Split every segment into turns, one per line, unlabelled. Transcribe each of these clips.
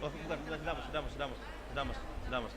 Oh, bukan, sudah mas, sudah mas, sudah mas, sudah mas, sudah mas.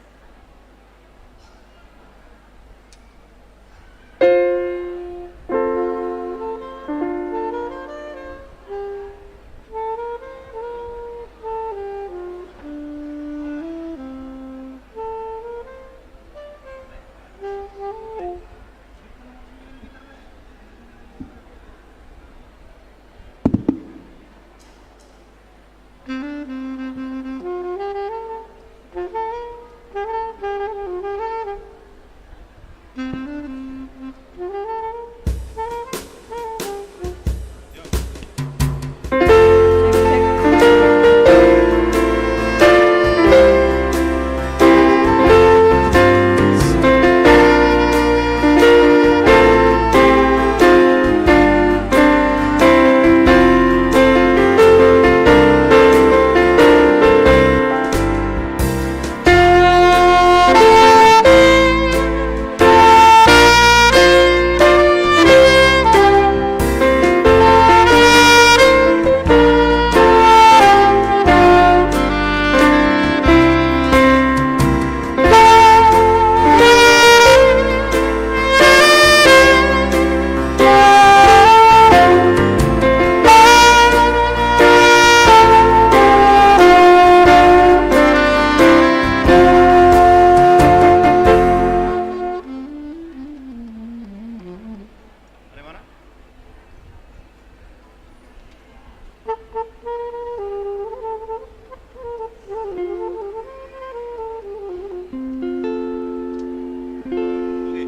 Dari mana? Oke.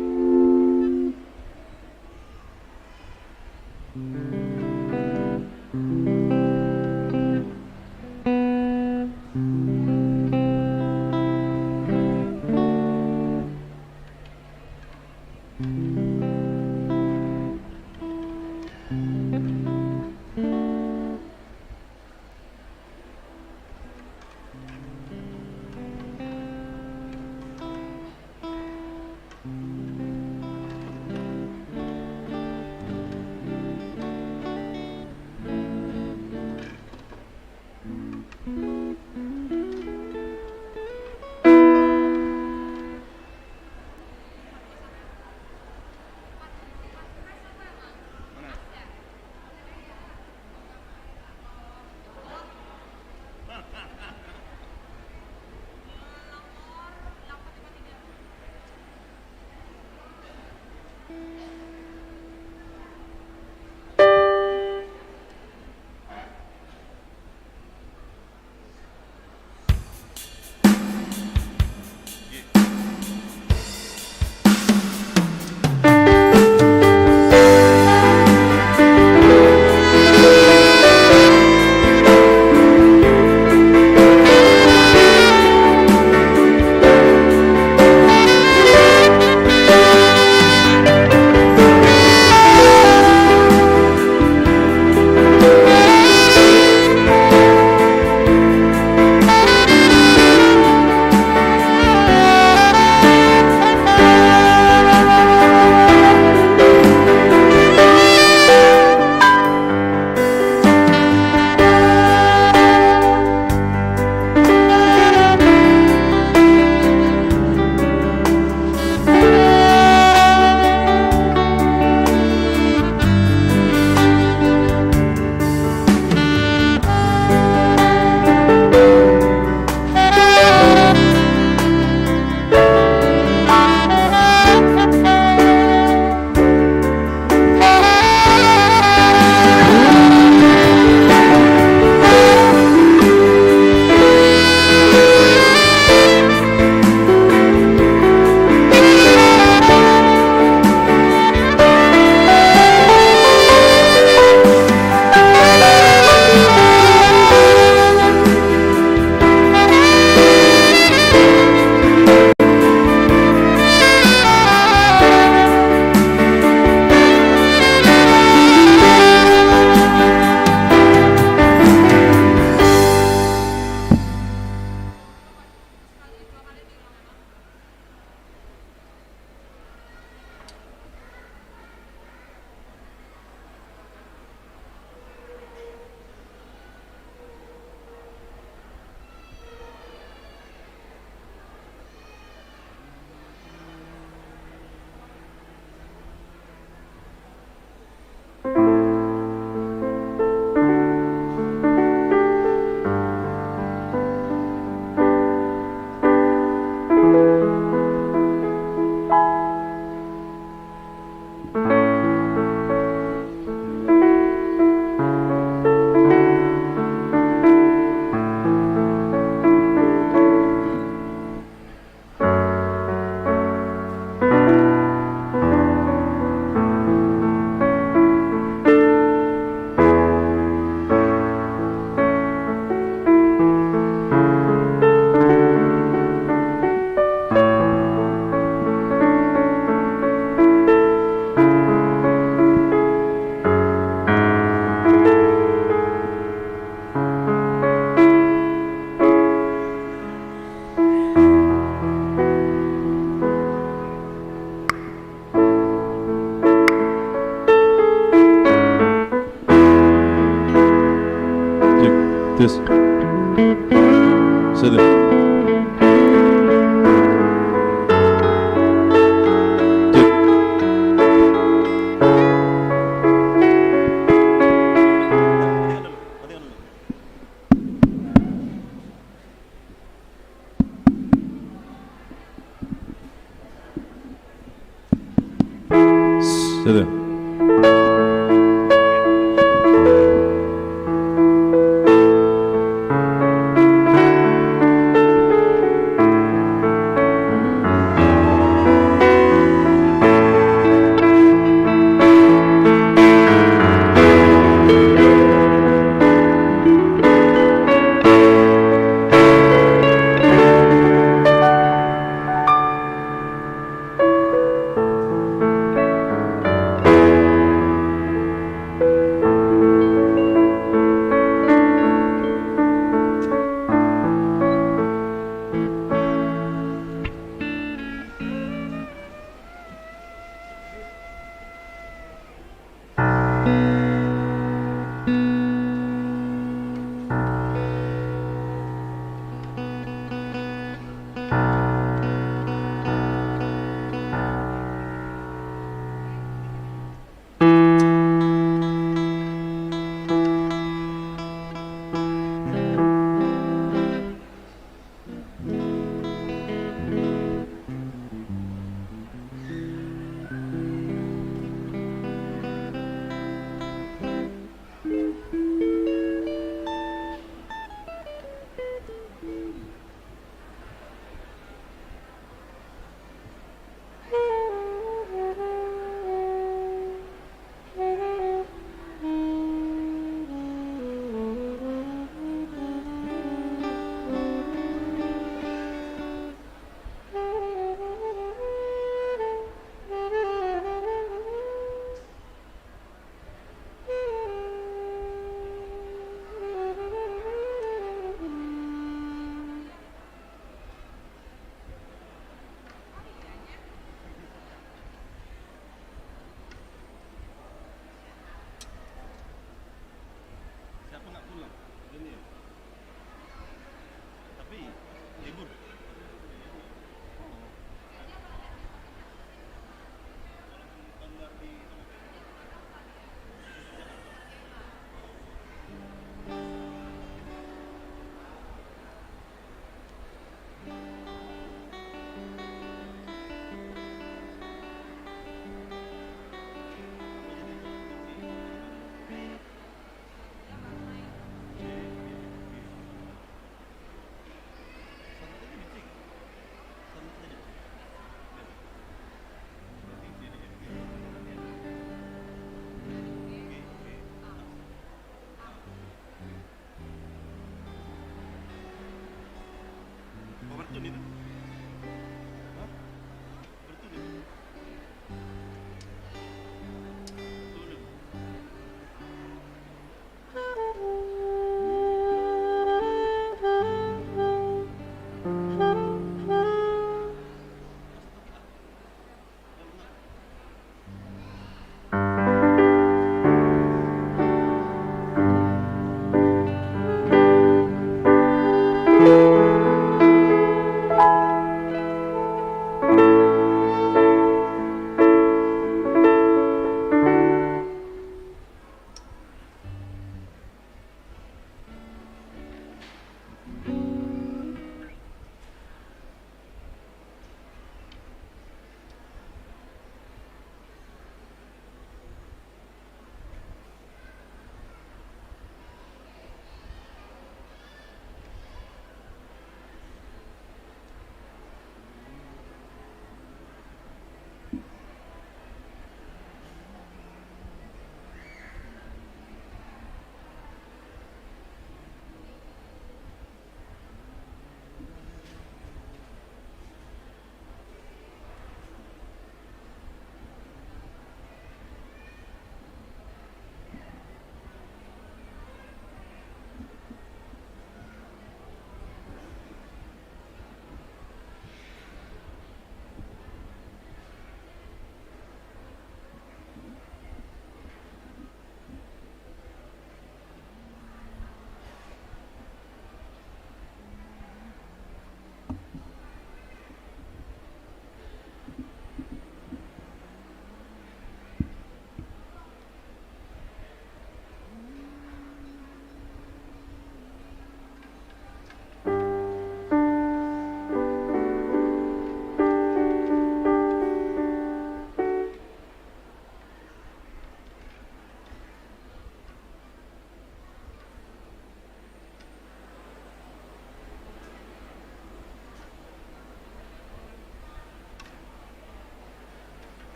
Yes. Sit down. Sit.
Matikan dulu.
Sit down.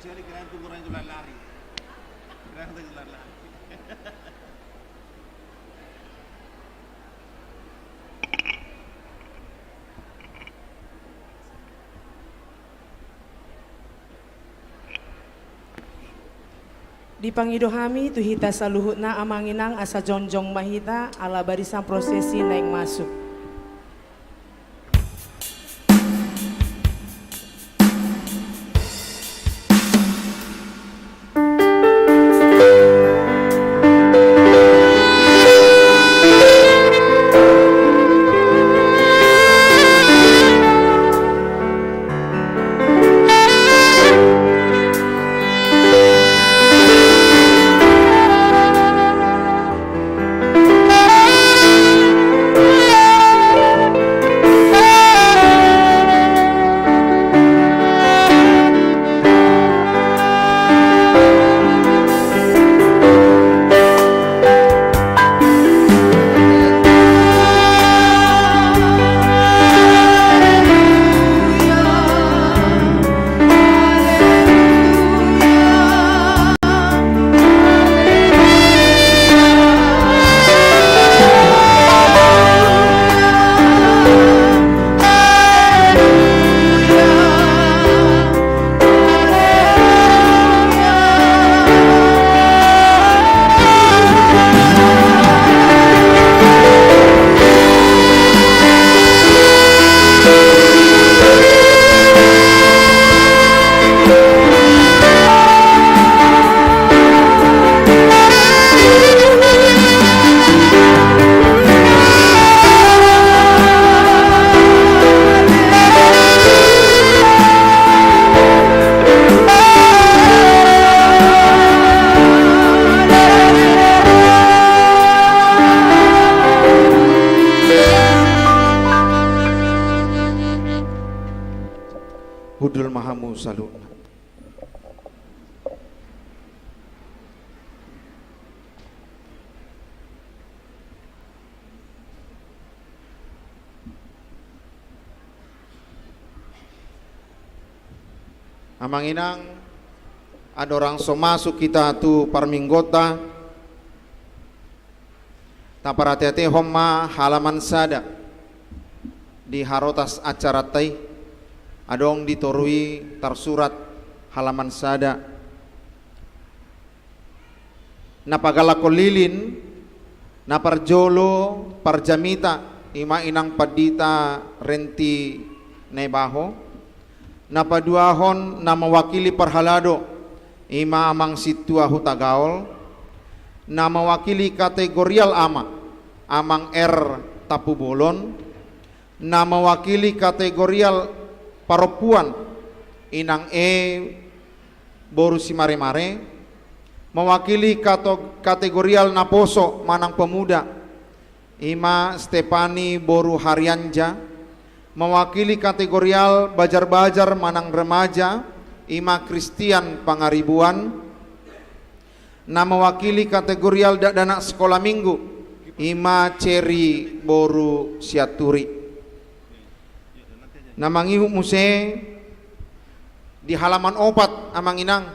sekali kirain tunggu orang itu lari. Kirain itu lari.
Di Pangidohami tuhita saluhutna amanginang asa jonjong mahita ala barisan prosesi naik masuk.
Hudul Mahamu Saluna. Amanginang ada orang so masuk kita tu parminggota taparate homma halaman sada di harotas acara tai adong ditorui tersurat halaman sada napagala kolilin naparjolo parjamita ima inang padita renti nebaho napaduahon na mewakili parhalado ima amang situa hutagaol na mewakili kategorial amang R tapubolon na mewakili kategorial paropuan inang boru si mare-mare mewakili kategorial naposo manang pemuda ima Stepani boru Haryanja mewakili kategorial bajar-bajar manang remaja ima Christian Pangaribuan na mewakili kategorial dana sekolah minggu ima Ceri boru Siaturi. Namangihu muse di halaman 4 amanginang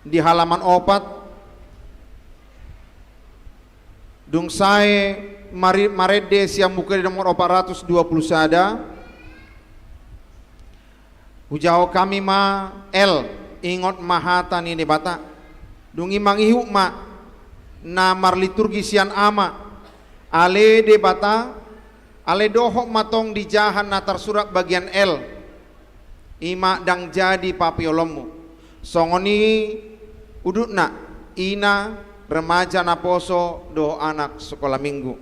di halaman 4 dung sae marede siang buka di nomor 420 sada hujau kami ma L ingot mahata ni debata dung imangihu ma na marliturgi sian ama ale debata ale dohok matong di jahan natar surat bagian L ima dang jadi papiolomu songoni udutna ina remaja naposo do anak sekolah minggu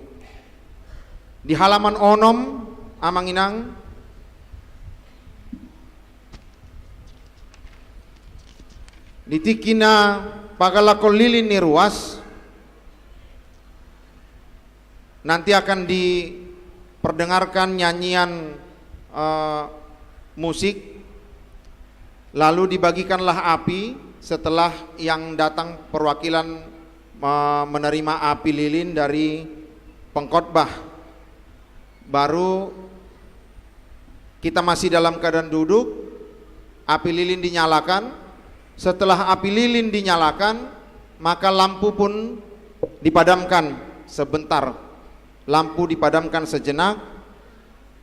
di halaman onom amanginang ditikina pagalakol lilin ni ruas nanti akan diperdengarkan nyanyian musik lalu dibagikanlah api setelah yang datang perwakilan menerima api lilin dari pengkhotbah baru kita masih dalam keadaan duduk api lilin dinyalakan. Setelah api lilin dinyalakan, maka lampu pun dipadamkan sebentar. Lampu dipadamkan sejenak.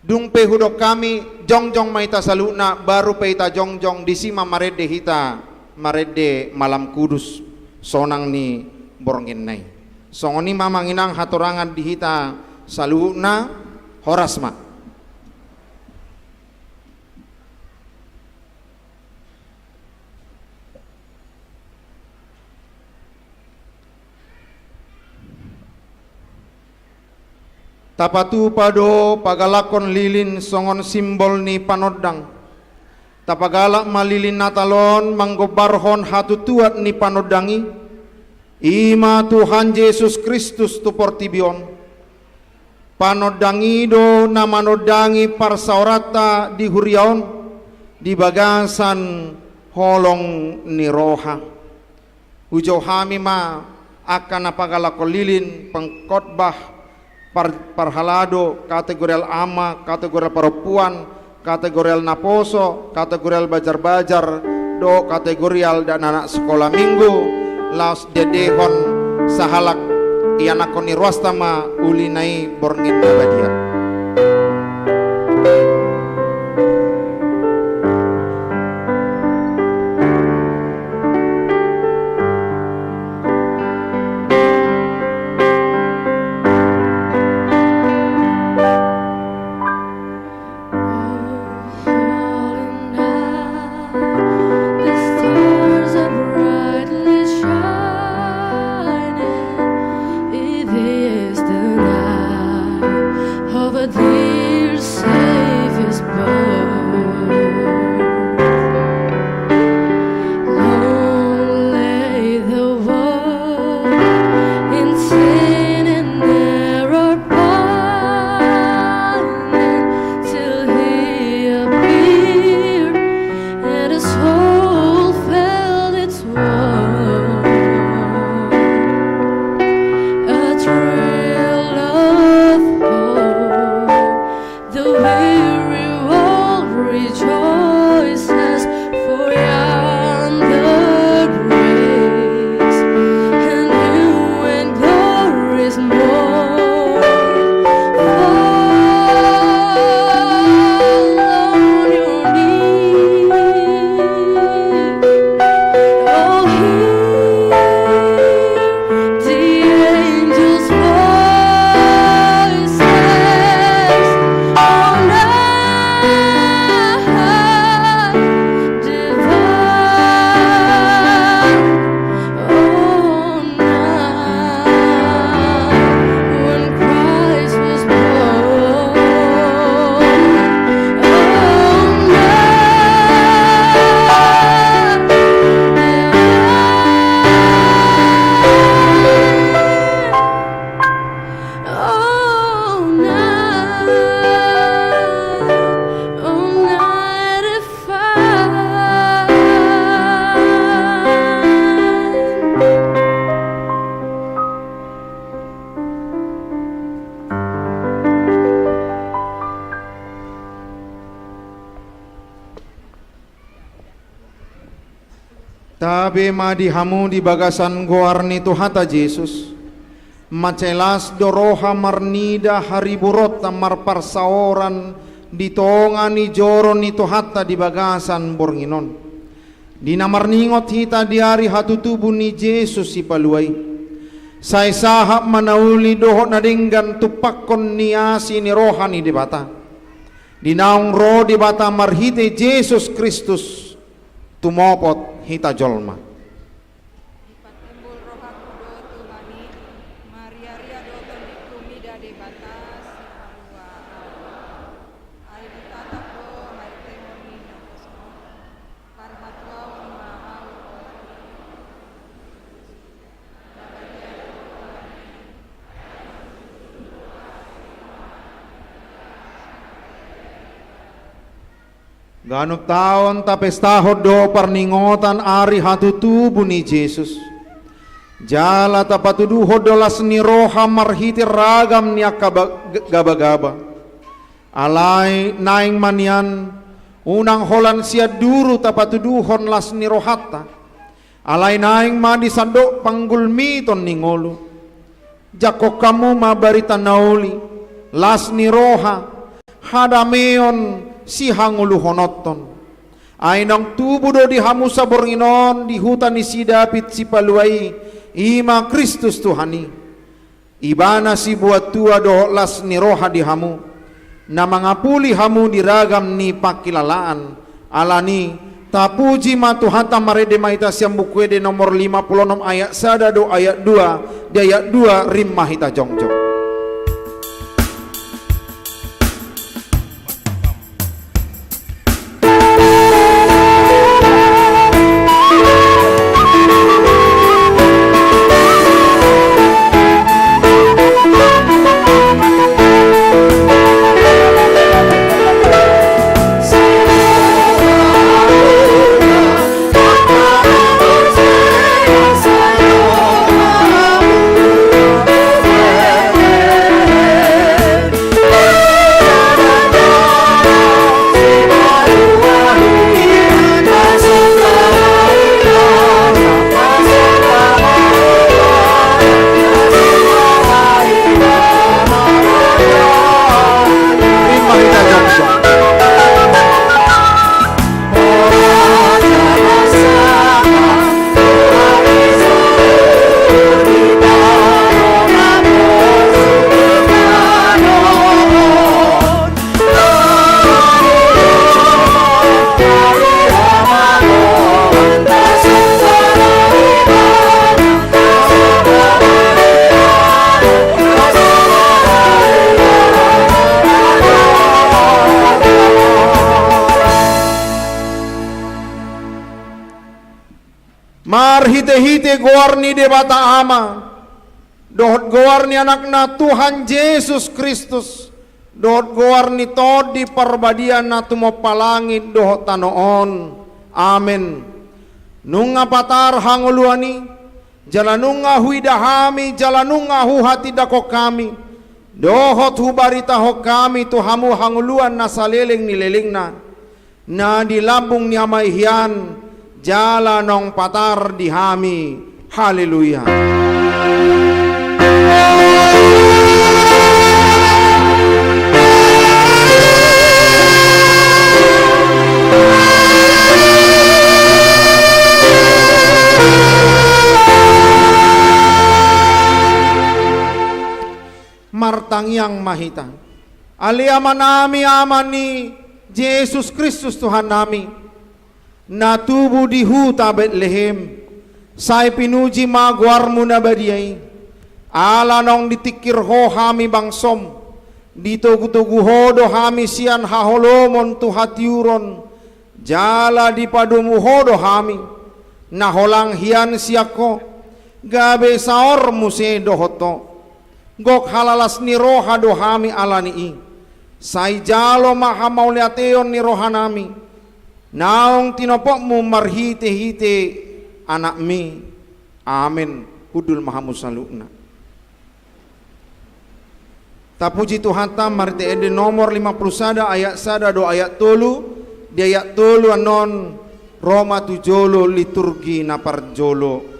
Dung pehudok kami jongjong maita saluna baru peita jongjong disima marede hita marede malam kudus sonang ni borngin nai. Songoni mamanginang hatorangan di hita saluna horasma. Tapatu pado pagalakon lilin songon simbol ni panodang. Tapagalak malilin natalon manggobarhon hatu tuat ni panodangi. Ima Tuhan Yesus Kristus tu portibion. Panodangi do na manodangi parsaurata di huriaon di bagasan holong ni roha. Ujo hami ma akan apagalakon lilin pengkotbah parhalado, kategorial ama, kategorial perempuan, kategorial naposo, kategorial bajar-bajar, do kategorial dan anak sekolah minggu, laos dedehon sahalak ianakoni ruastama ulinai borngin nabadia. Tabe ma dihamu di bagasan goarni Tuhata Yesus. Macelas doroha marnida hariburot tamar parsaoran di tongani joron ni Tuhata di bagasan bornginon. Di namarningot hita diari hatutubu ni Yesus si paluay. Say sahap manauli dohot nadinggan tupakon niasi ni rohani di bata. Di naong ro di bata marhite Yesus Kristus tumopot hita jolma.
Ipatimbul roha kudo Tuhani, Maria ria do tondikumi dade batas siparua ai ditatap do hai temoni nakoso parhatua maau
Ganop taon tapestahod do parningotan ari hatutubu ni Jesus. Jala tapatuduhod dolas ni roha marhiti ragam niya gaba-gaba. Alay naing manian unang holan sia duru tapatuduhon las ni rohata, alay naing ma di sandok panggulmi ton ningolu, jako kamu ma barita nauli, las ni roha, hadameon si hangulu honoton, ainang tubuh do di hamu sabornginon di hutan isi David si paluai, ima Kristus Tuhani, ibana si buat tua do las ni roha di hamu, na mangapuli hamu diragam ni pakilalaan alani tapuji matuhata marede maita siam bukwede nomor 56 ayat 1 do ayat 2 di ayat 2 rim mahita jongjong. Hite-hite goarni debata ama, dohot goarni anakna Tuhan Yesus Kristus, dohot goarni tod di perbadian na tumo palangit dohot tanoon, amen. Nunga patar hanguluani, jalanunga huidahami, jalanunga huhati dako kami, dohot hubarita ho kami tuhamu hanguluan na saleleng nilelingna, na dilambung ni amaihian, jala nong patar dihami. Haleluya. Martang yang mahita, aliaman nami amani Yesus Kristus Tuhan nami, na tubuh di huta Betlehem, say pinuji magwarmu na badiyay, ala nong ditikir ho hami bangsom, ditugu-tugu hodo hami sian haholomon tuhatiuron, jala dipadumu hodo hami, naholang hian siako, gabe saor muse dohoto, gok halalas ni roha do hami alani, say jalo mahamauliateon ni roha nami, naong tinopokmu marhite-hite anak mi, amin. Hudul mahamusalukna. Tapuji Tuhan tam marite ede nomor 51 ayat 1 do ayat 3 di ayat 3 anon Roma tu jolo liturgi na parjolo.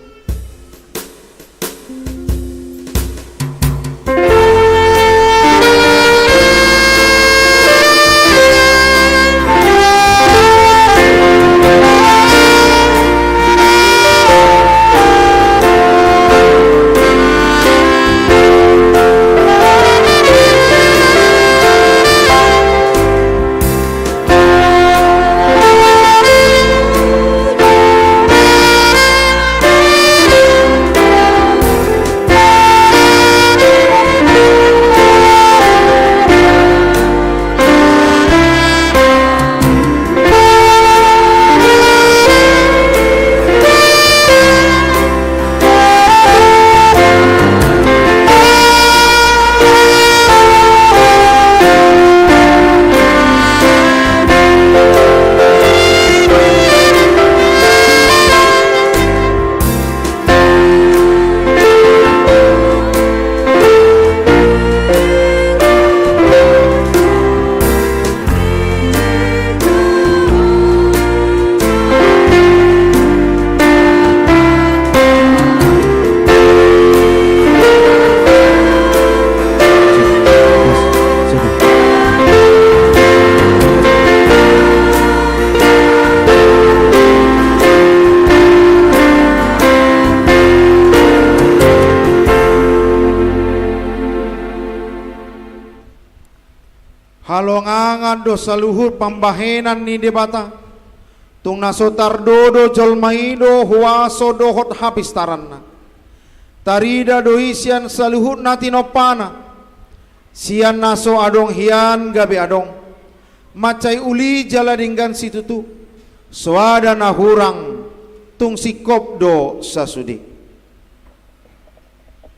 balongangan do saluhut pambahenan ni debata tung nasotar dodo jolmaido huaso dohot habis taranna tarida do isian saluhut natinopana sian naso adong hian gabe adong macai uli jala dinggan situtu swada na hurang tung sikop do sasudi.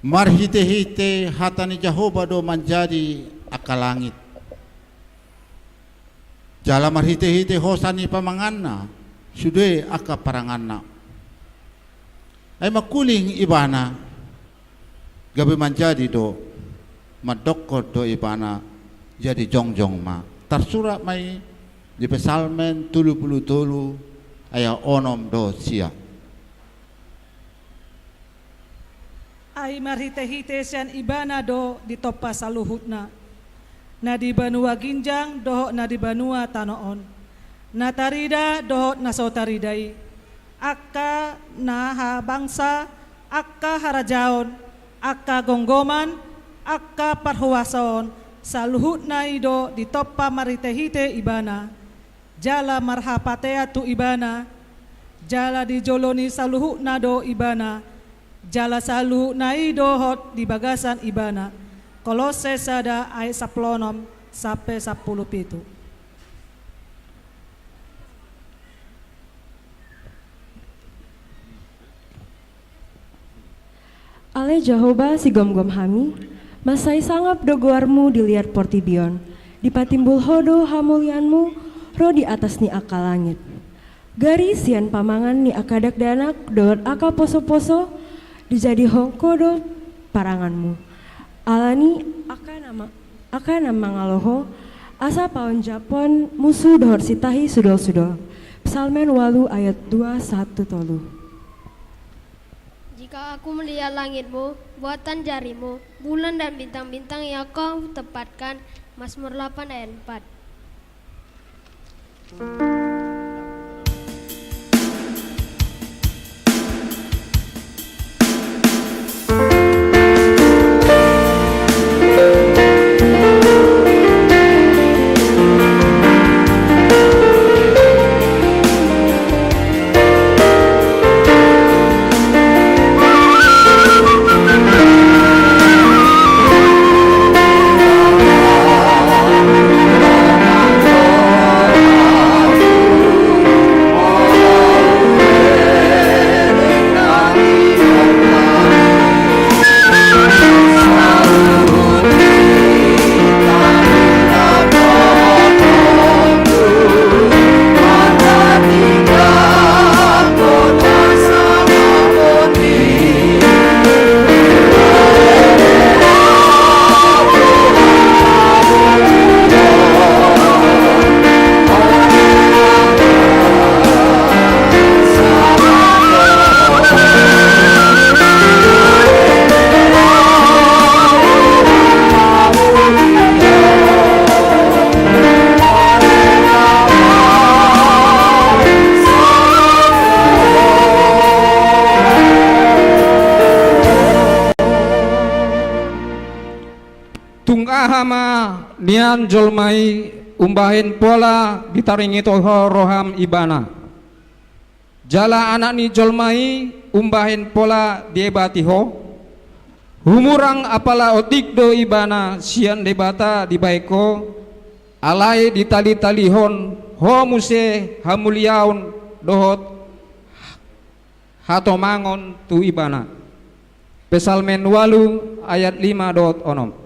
Marhite-hite hatani Jehovah do menjadi akalangit. Jala marhite-hite hosani pamanganna sude aka paranganna. Ay makuling ibana gabi menjadi do madokko do ibana jadi jongjong ma. Tersurat mai di Psalmen 77 ayat 6 do sia.
Ai marhite-hite sian ibana do di topa saluhutna na di banua ginjang dohok na di banua tanoon na tarida dohok na so taridai akka na ha bangsa akka harajaon akka gonggoman akka parhuason saluhutna ido di topa marhite-hite ibana jala marhapatea tu ibana jala di joloni saluhutna do ibana jala salu nai dohot di bagasan ibana Kolose sada ayat 10 sampai 10.
Ale Jehovah si gom-gom hami masai sangap dogoarmu dilihat portibion dipatimbul hodo hamulianmu ro di atas ni aka langit garis sian pamangan ni akadak danak dohot aka poso-poso dijadi hongkodo paranganmu alani akan nama ngaloho asa paon Japon musuh dohor sitahi sudol-sudol. Psalmen 8 ayat 2-1 tolu.
Jika aku melihat langitmu, buatan jarimu, bulan dan bintang-bintang yang kau tepatkan. Mazmur 8 ayat 4.
Tungahama nian jolmai umbahin pola ditaringi toho roham ibana jala anak ni jolmai umbahin pola diebatiho humurang apala otik do ibana sian debata dibaiko alai ditali-talihon ho muse hamuliaun dohot hatomangon tu ibana. Psalmen 8 ayat 5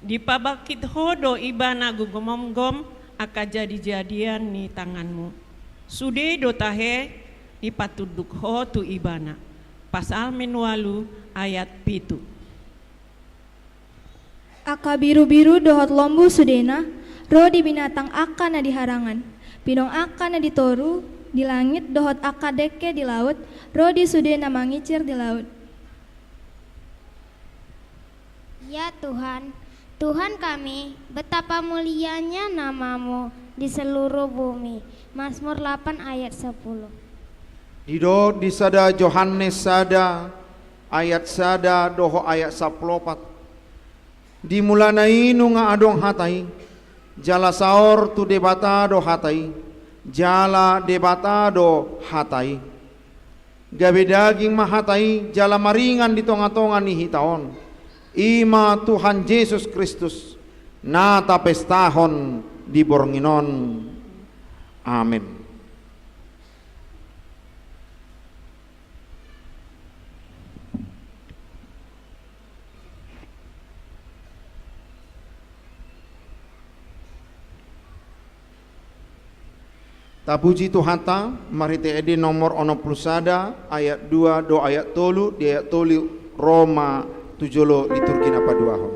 Dipabakit hodo ibana gugomom-gom aka jadi-jadian ni tanganmu. Sude do tahe dipatuduk ho tu ibana. Psalmen 8 ayat 7.
Aka biru-biru dohot lombu sudena, ro di binatang aka na di harangan. Pinong aka na di toru, di langit dohot aka deke di laut, ro di sudena mangicir di laut.
Ya Tuhan, Tuhan kami, betapa mulianya namamu di seluruh bumi. Mazmur 8 ayat 10.
Ido di sada Yohanes sada ayat sada doho ayat 14. Dimulanai nunga adong hatai, jala saor tu debata do hatai, jala debata do hatai. Gabe daging mahatai, jala maringan di tonga-tonga ni hitaon. Ima Tuhan Yesus Kristus, nata pestahon di bornginon. Amin. Tapuji Tuhan ta, mari te edi nomor 61 ayat 2 do ayat 3 di ayat 3 Roma 7 liturgi napa 2 hon.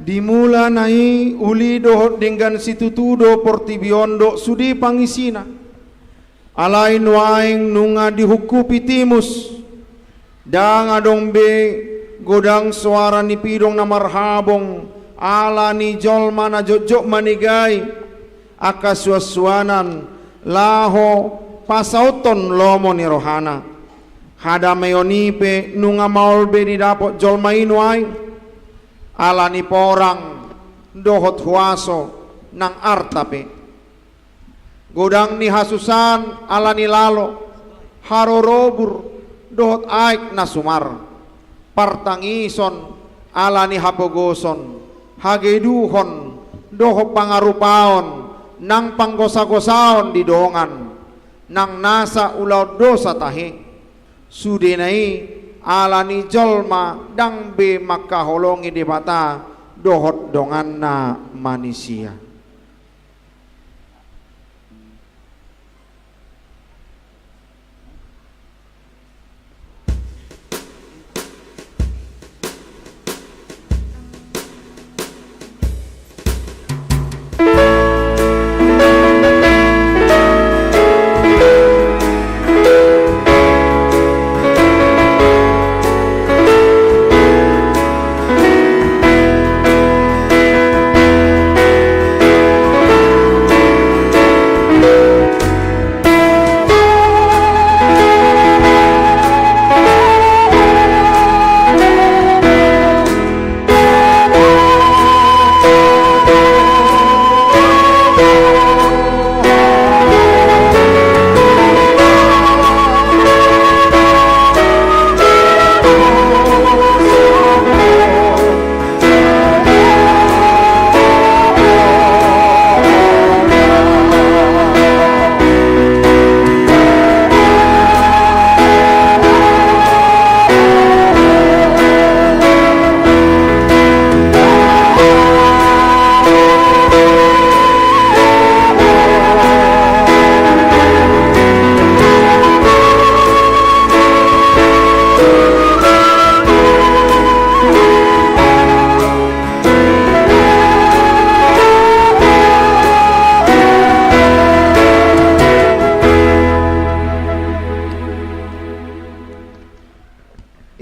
Dimulanai uli dohot dengan situtudo portibiondo sudi pangisina alain waing nunga dihukupi timus dang adong be godang suara ni pidong na marhabong ala ni jolma na jojok manigai akaswaswanan laho pasauton lomo ni rohana hada mayonipe nunga maulbe di dapot jolma inuai ala ni porang dohot huaso nang artape godang ni hasusan ala ni lalo harorobur dohot aik nasumar partangison ala ni hapogoson hageduhon dohot pangarupaon nang panggosa-gosaon di dongan nang nasa ulau dosa tahe sudenai ala ni jolma dang be makaholongi di bata dohot donganna manusia.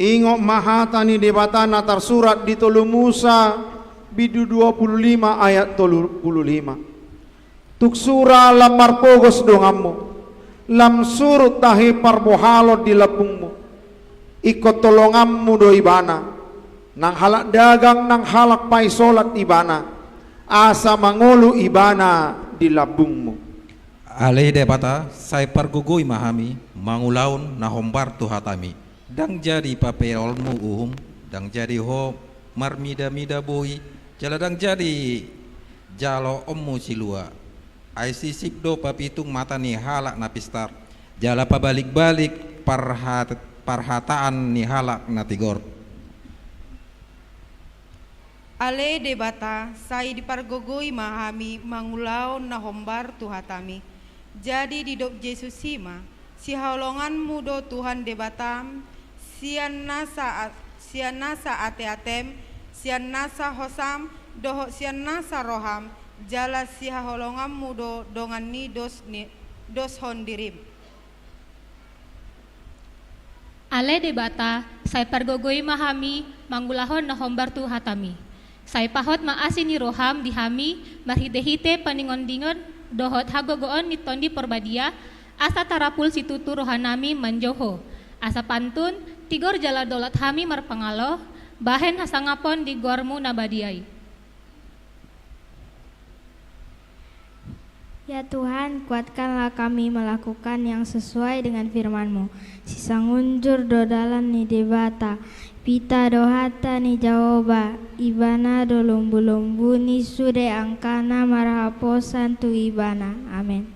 Ingo mahatani debata natar surat di tolu Musa bidu 25 ayat 35. tuk sura lam marpogos dongamu, lam surut tahi parbohalot di lapungmu, ikut tolongammu do ibana, nang halak dagang nang halak pai solat ibana, asa mangolu ibana di labungmu.
Alih debata saya pargugui mahami mangulaun nahombar tuhatami dang jadi papeolmu dang jadi ho marmida-mida bohi jala dang jadi jalo ommu silua ai sisik do papitung mata ni halak napistar jala pabalik-balik parhataan ni halak natigor.
Ale debata sai dipargogoi mahami mangulaun nahombar tuhatami jadi didop Yesus hima si haulonganmu do Tuhan debatam sian nasa ate-atem sian nasa hosam doho sian nasa roham jala si haulonganmu do dongan ni dos hondirim.
Ale debata sai pargogoi mahami mangulahon nahombar tuhatami sai pahot maasi ni roham dihami marhite-hite paningon-dingon dohot hagogoon ni tondi porbadia asa tarapul situtu rohanami manjoho asa pantun tigor jala dolat hami marpangalo bahen hasangapon di gormu nabadiai.
Ya Tuhan, kuatkanlah kami melakukan yang sesuai dengan firman-Mu. Sisangunjur do dalan ni debata, pita do hata ni jaoba, ibana do lumbu-lumbu ni sude angkana marahaposan tu ibana. Amin.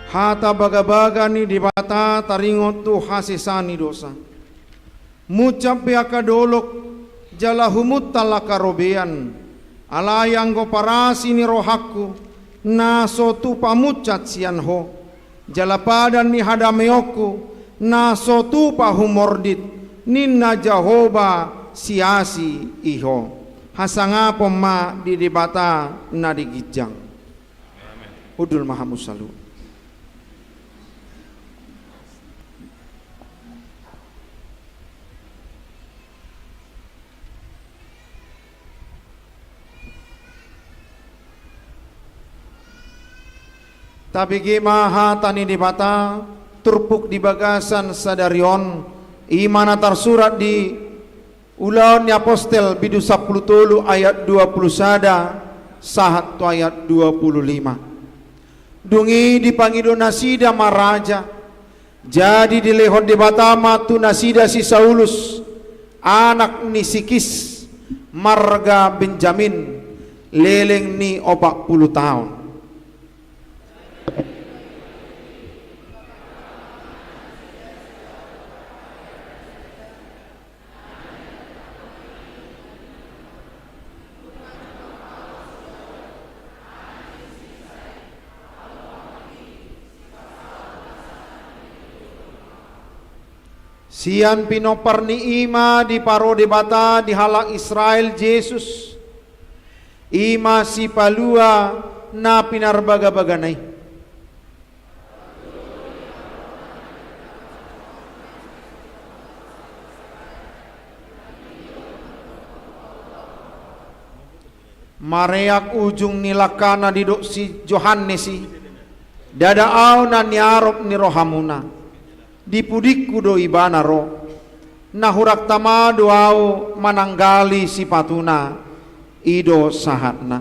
Hata baga-baga ni dibata taringot tu hasisani dosa. Mucap biaka dolok jala humut talaka robean. Alayang go parasi ni rohaku na sotu pamucat sian ho. Jala padan ni hadameoku na sotu pahumordit ninna Jahoba siasi iho. Hasanga poma di dibata na digijang. Udul mahamusalu. Tapi maha tani dibata turpuk di bagasan sadarion imana tersurat di Ulaun Apostel bidu 10 ayat 20 sada sahat tu ayat 25 dungi dipangido nasida maraja jadi dilehon dibata matu nasida si Saulus anak ni Sikis marga Benjamin leleng ni 40 tahun. Sian pinopar ni ima di paro debata di halak Israel Jesus ima si palua na pinarbaga-baganay. Mareak ujung nilakana didok si Johannes si dadaaw na niarop ni rohamuna dipudikku do ibana ro nahurak tama doao mananggali si patuna ido sahatna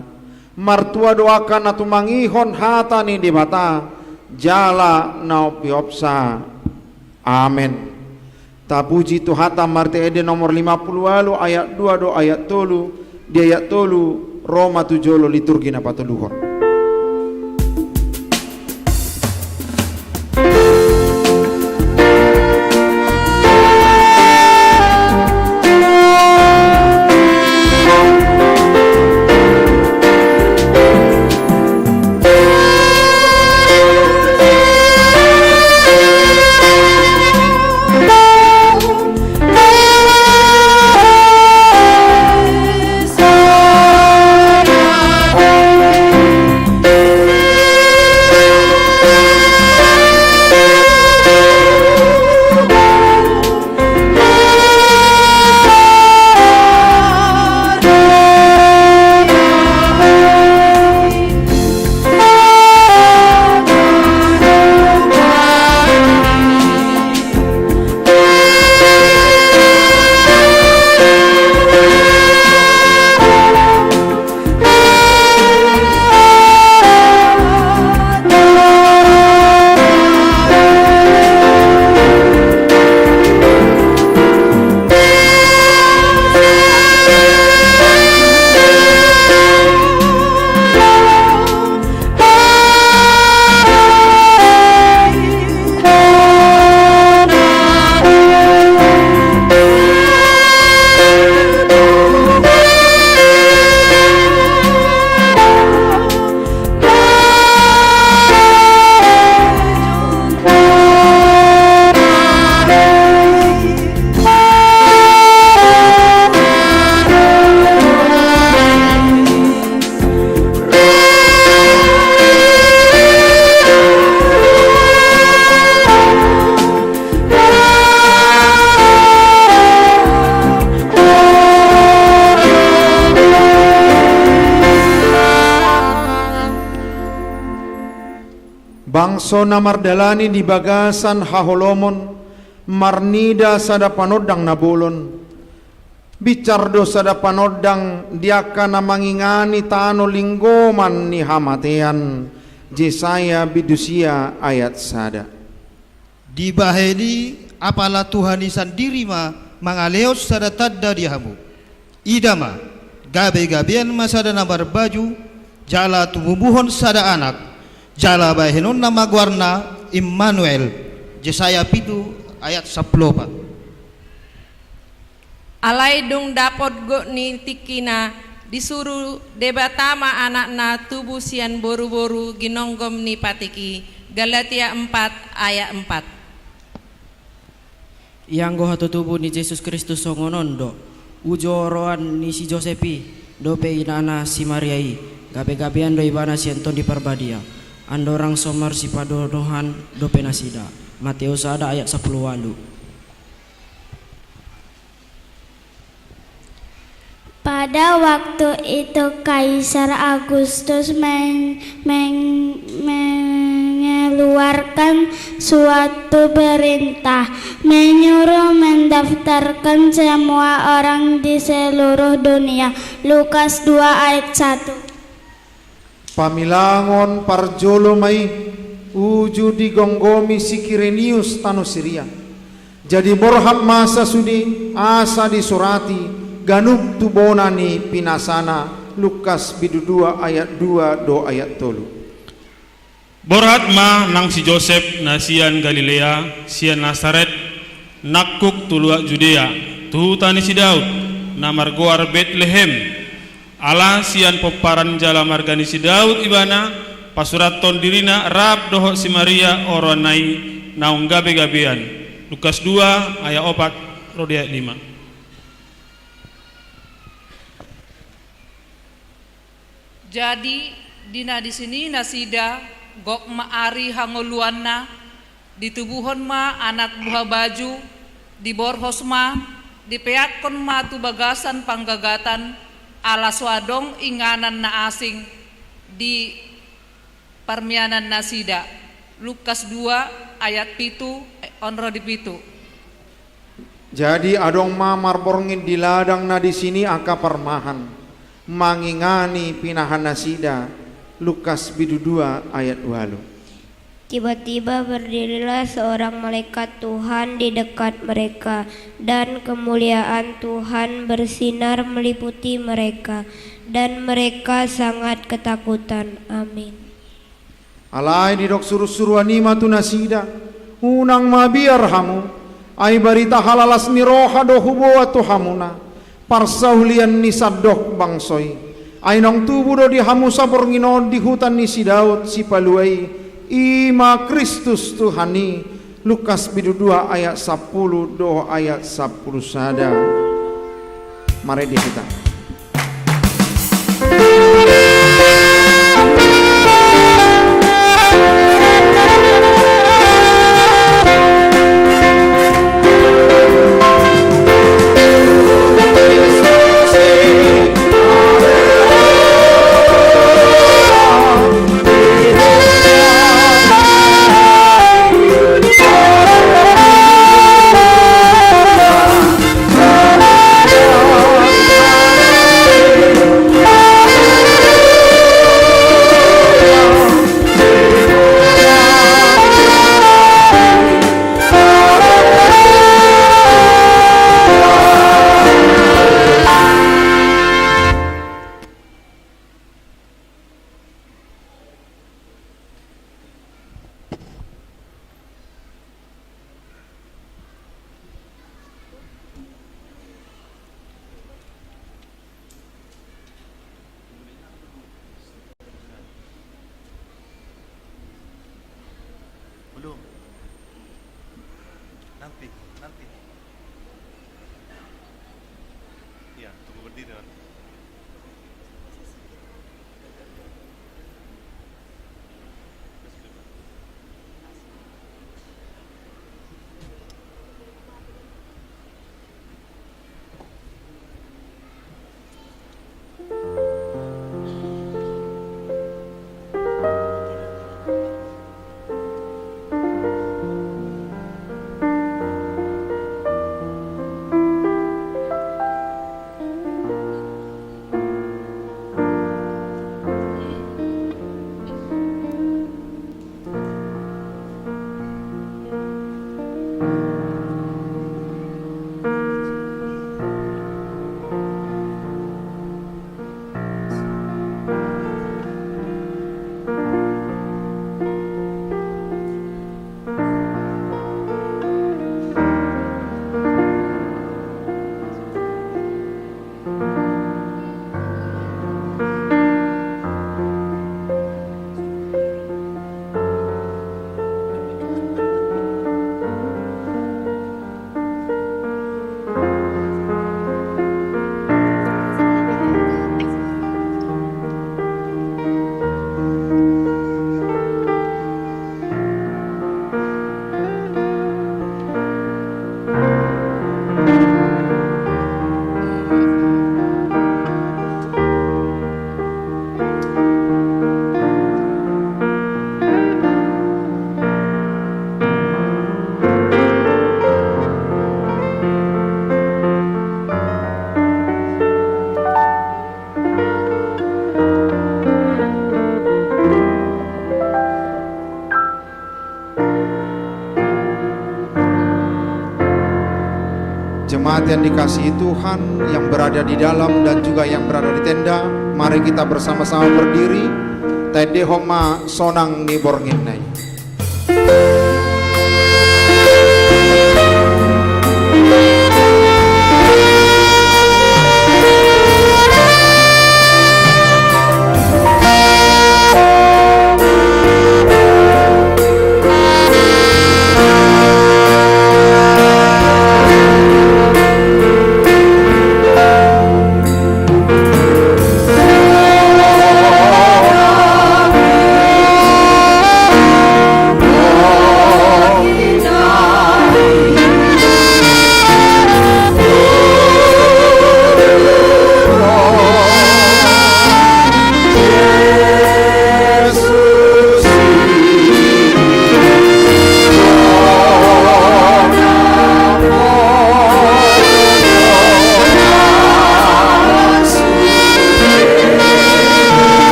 martua doakan natumangihon hata ni dibata jala naopiopsa amen. Tapuji tu hata marte ede nomor 50 ayat 2 do ayat tolu di ayat tolu Roma tujolo liturgi na patuluhon. Bangso na mardalani di bagasan haholomon, marnida sada panodang nabulon. Bicardo sada panodang diaka na mangingani tano linggoman ni hamatean. Jesaya bidusia ayat sada.
Dibaheni apalah Tuhan isan diri ma mangaleos sada tadda dihamu. Idama gabe-gabean masada nabar baju jala tumubuhon sada anak. Jala bahenon nama guarna Immanuel. Jesaya pitu ayat 10.
Alai dung dapot go ni tikina disuruh debatama anakna tubuh sian boru-boru ginonggom ni patiki. Galatia 4 ayat 4.
Yang go hatu tubuh ni Yesus Kristus songonondo ujoroan ni si Josepi dope inana si Mariai gabe-gabean do ibana si Anton di Parbadia. Andorang somar si padodohan dope nasida. Matius ada ayat 10 walu.
Pada waktu itu Kaisar Agustus mengeluarkan suatu perintah menyuruh mendaftarkan semua orang di seluruh dunia. Lukas 2 ayat 1.
Pamilangon parjolo mai uju digonggomi si Kirenius tanu Siria. Jadi borhap masa sudi asa disurati ganub tubonani pinasana. Lukas bidu 2 ayat 2 do ayat 3.
Borhat ma nang si Joseph na sian Galilea sian Nasaret nakuk tulua Judea tuhutani si Daud na margoar Bethlehem ala sian peparan jala margani si Daud ibana pasuraton dirina rab doho si Maria oronai naung gabe-gabean. Lukas 2 ayat 4 rodi ayat 5.
Jadi dina di sini nasida gok maari hangoluanna ditubuhon ma anak buah baju di borhos ma dipeatkon ma tu bagasan panggagatan ala swadong inganan na asing di parmianan nasida. Lukas 2 ayat 7 onro di pitu.
Jadi adong ma marborngin di ladang na di sini aka parmahan mangingani pinahan nasida. Lukas bidu 2 ayat 8.
Tiba-tiba berdirilah seorang malaikat Tuhan di dekat mereka, dan kemuliaan Tuhan bersinar meliputi mereka, dan mereka sangat ketakutan. Amin.
Alai di dok suruh-suruh anima tu nasida, unang mabiar hamu, ai barita halalas ni roha do hubo atu hamuna, parsaulian ni sadok bangsoi, ai nong tubuh do di hamu sabor ngino di hutan ni si Daud si paluai, ima Kristus Tuhani. Lukas 2 ayat 10 do ayat 10 sada. Mari di kita.
Belum. Nanti. Iya, tunggu berdiri.
Jemaat yang dikasihi Tuhan, yang berada di dalam dan juga yang berada di tenda, mari kita bersama-sama berdiri. Tede homa sonang ni bornginai.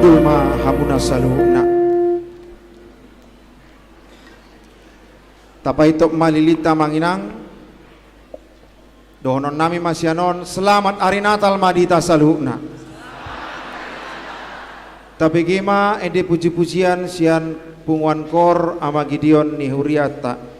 Tundul ma habuna saluhna. Tapaitok malilita manginang. Dohonon nami masyanon selamat hari Natal madita saluhna. Tapi gima ede puji-pujian sian punguan kor ama Gideon ni huriata.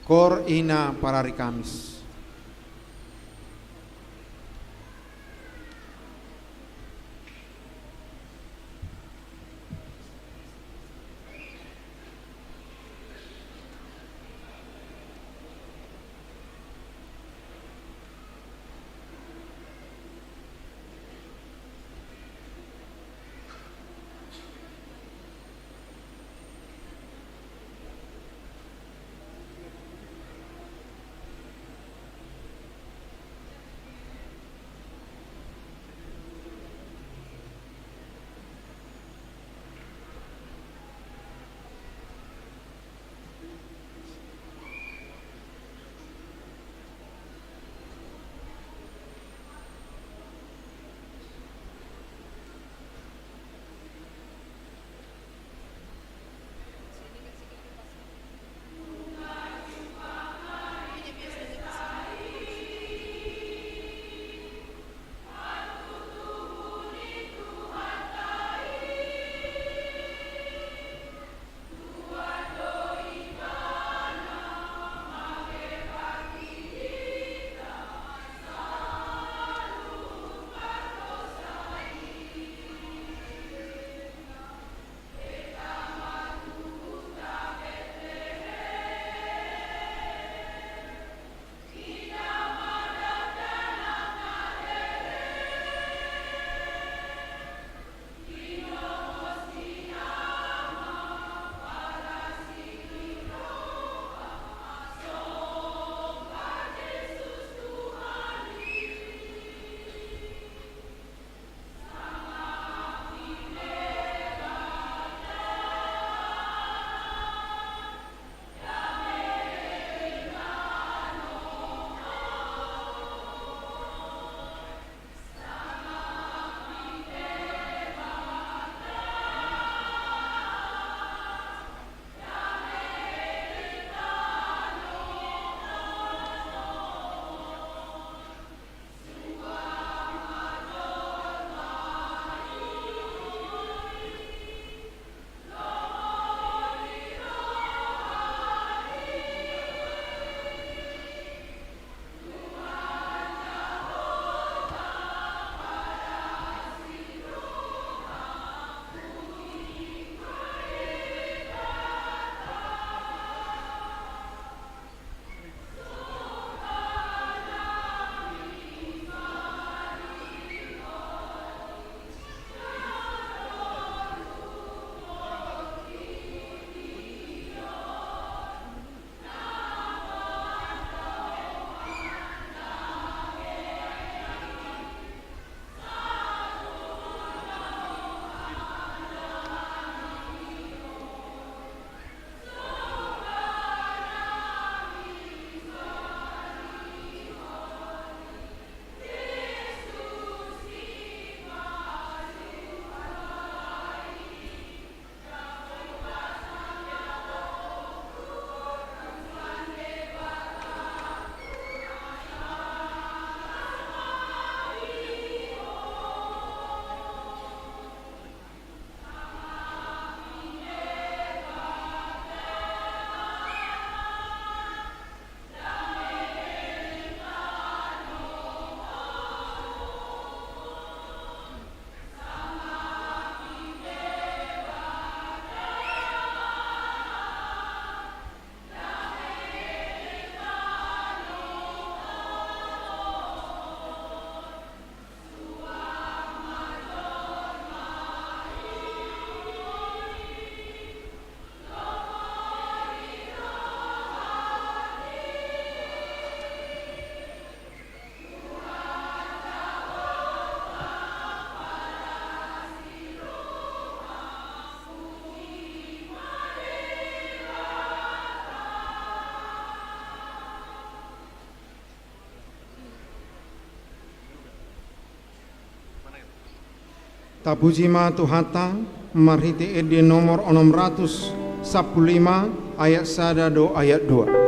Kor ina para hari Kamis. Tabujima Tuhata marhiti edi nomor 615 ayat 1 do ayat 2.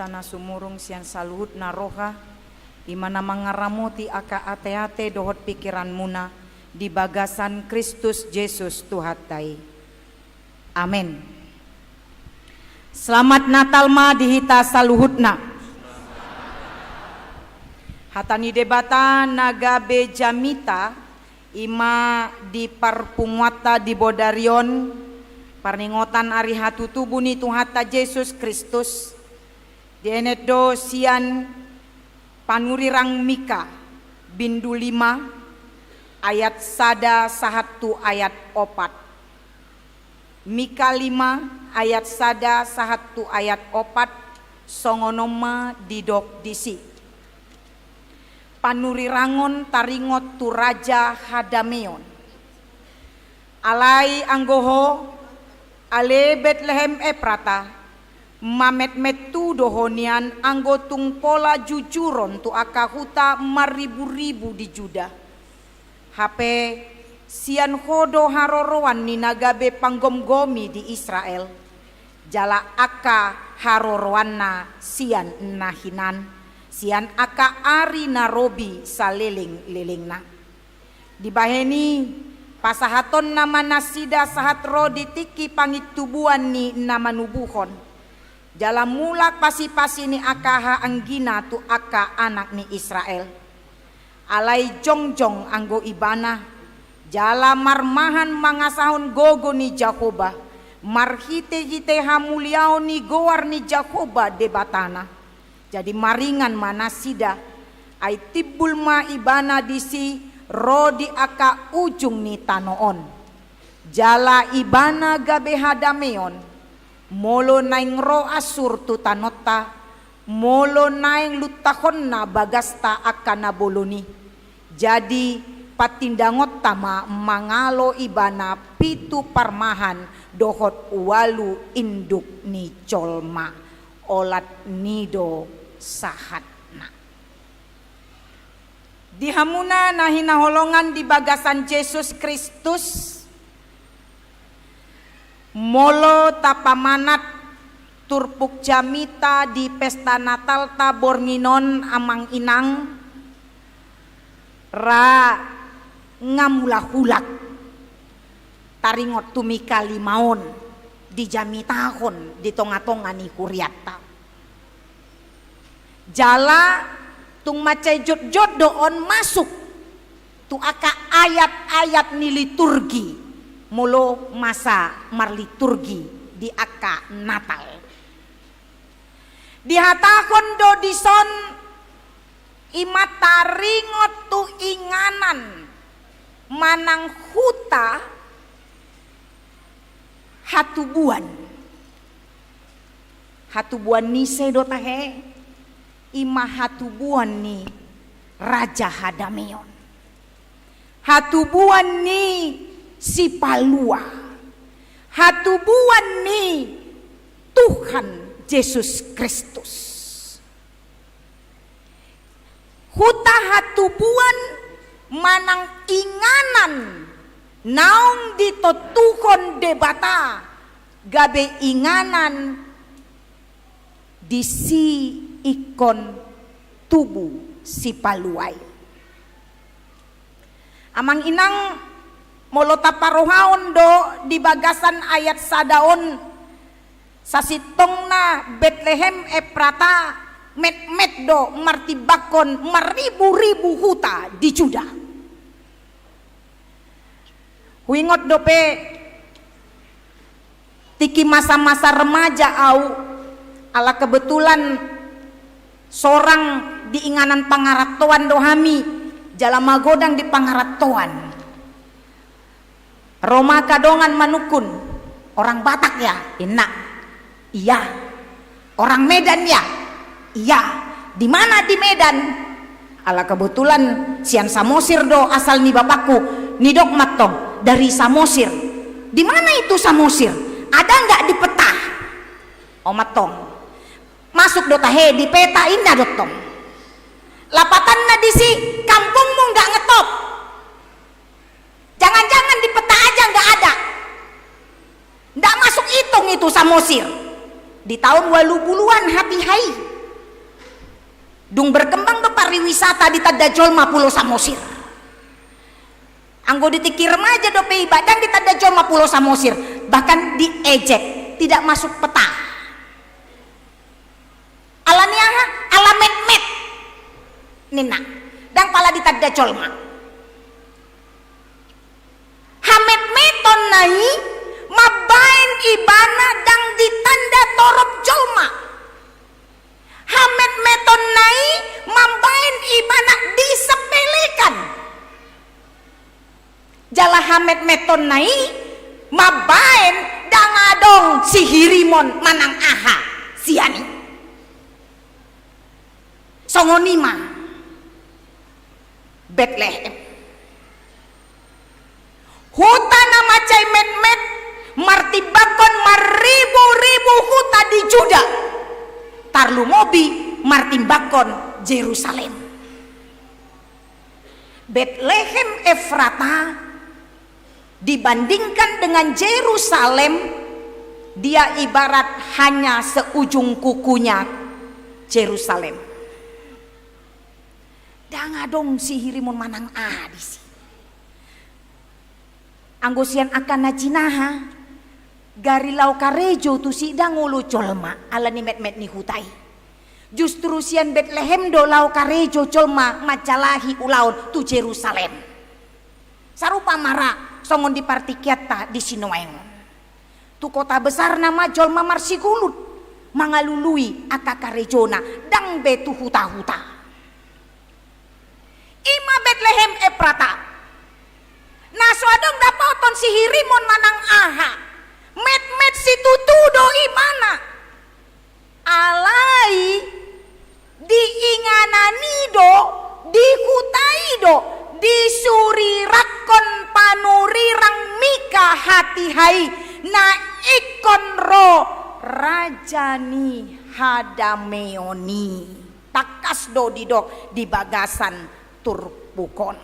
na sumurung sian saluhut na roha imana mangaramoti aka ate-ate dohot pikiran muna di bagasan Kristus Yesus Tuhatai. Amin. Selamat Natal ma dihita saluhutna. Hatani debata nagabe jamita ima di parpumuata di bodarion parningotan ari hatutubu ni Tuhata Yesus Kristus dienet do sian panurirang Mika bindu 5 ayat sada sahatu ayat 4. Mika 5 ayat sada sahatu ayat 4 songonoma didok disi. Panurirangon taringot tu raja Hadameon. Alai anggoho ale Bethlehem Eprata mamet metu dohonian anggo tung pola jujuron tu akahuta maribu-ribu di Juda. Hape sian hodo harorowan ni nagabe panggom-gomi di Israel. Jala aka harorowanna sian nahinan. Sian aka ari narobi saliling-lilingna. Dibaheni pasahaton nama nasida sahat rodi tiki pangitubuan ni nama nubuhon. Jala mulak pasi-pasi ni akaha anggina tu aka anak ni Israel. Alai jongjong anggo ibana jala marmahan mangasahon gogo ni Jakoba marhite-hite hamuliao ni goar ni Jakoba debatana jadi maringan manasida ai tibul ma ibana disi rodi aka ujung ni tanoon jala ibana gabe Hadameon molo naing ro asur tu tanota molo naing lutahonna bagasta akana boloni. Jadi patindangot tama mangalo ibana pitu parmahan dohot walu induk ni colma olat nido sahatna. Dihamuna nahinaholongan di bagasan Yesus Kristus molo tapamanat turpuk jamita di pesta Natal tabor nginon amang inang ra ngamulahulak taringot tumika 5 di jamitahon di tonga-tonga ni kuryata jala tung macai jod-jod doon masuk tu aka ayat-ayat ni liturgi molo masa marliturgi di aka Natal dihatakon do dison imata ringot tu inganan manang huta hatubuan ni sedotahe ima hatubuan ni Raja Hadameon hatubuan ni si Palua hatubuan ni Tuhan Yesus Kristus huta hatubuan manang inganan naong ditotukon debata gabe inganan disi ikon tubuh si Paluay amang inang molota parohaon do di bagasan ayat sadaon sasitongna Bethlehem Eprata met do martibakon maribu-ribu huta di Juda. Huingot dope tiki masa-masa remaja au ala kebetulan seorang diinganan pangaratoan dohami jala magodang di pangaratoan Roma kadongan manukun orang Batak ya enak iya orang Medan ya iya, di mana di Medan? Ala kebetulan sian Samosir do asal ni bapakku, ni dok matong dari Samosir. Di mana itu Samosir? Ada nggak di peta? Oh matong. Masuk do tahe di peta indah dotong. Lapatan na disi kampungmu nggak ngetop. Jangan-jangan di peta aja nggak ada. Nggak masuk hitung itu Samosir. Di tahun 80-an hati hai dung berkembang do pariwisata di tada jolma Pulau Samosir. Anggo ditiki remaja do pe ibadah di tada jolma Pulau Samosir, bahkan diejek, tidak masuk peta. Alaniaha alamet-met nina dan pala di tada jolma. Hamet meton nai mabain ibana dang ditanda torop jolma. Hamet meton nai mabain ibana disepelekan. Jala hamet meton nai mabain dang adong si hirimon manang aha siani. Songonima Bethlehem. Huta nama cai met-met martibakon maribu-ribu huta di Juda. Tarlu mobi martimbakon Jerusalem. Bethlehem Efrata dibandingkan dengan Jerusalem, dia ibarat hanya seujung kukunya Jerusalem. Dangadong si hirimun manang adisi. Anggosian akan najinaha gari lau karejo tu si dangulu colma ala ni met-met ni hutai. Justru sian Bethlehem do lau karejo colma macalahi ulaun tu Jerusalem. Sarupa mara songon di partikiata di Sinoengon. Tu kota besar nama jolma marsigulut mangalului aka karejona dang betu huta-huta. Ima Bethlehem Efrata. Naso adong dapoton si hirimon manang aha. Met-met si tutudo imana. Alai diingananido, dihutaido, disurirakon panurirang mika hati hai na ikon ro rajani hadameoni. Takas do didok di bagasan turpukon.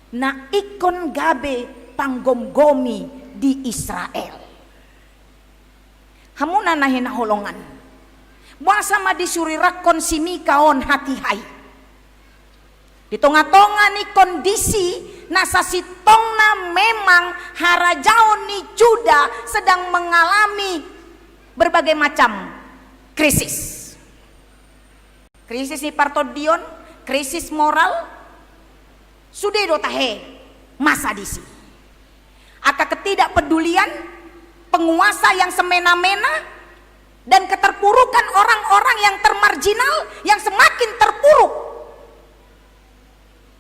Na ikon gabe panggomgomi di Israel. Hamuna nahin holongan. Basa ma disurirakon si mikaon hati hai. Di tonga-tonga ni kondisi nasa sitongna memang harajaon ni Juda sedang mengalami berbagai macam krisis. Krisis ni partodion, krisis moral, sudah do tahe masa disi. Aka ketidakpedulian penguasa yang semena-mena dan keterpurukan orang-orang yang termarginal yang semakin terpuruk.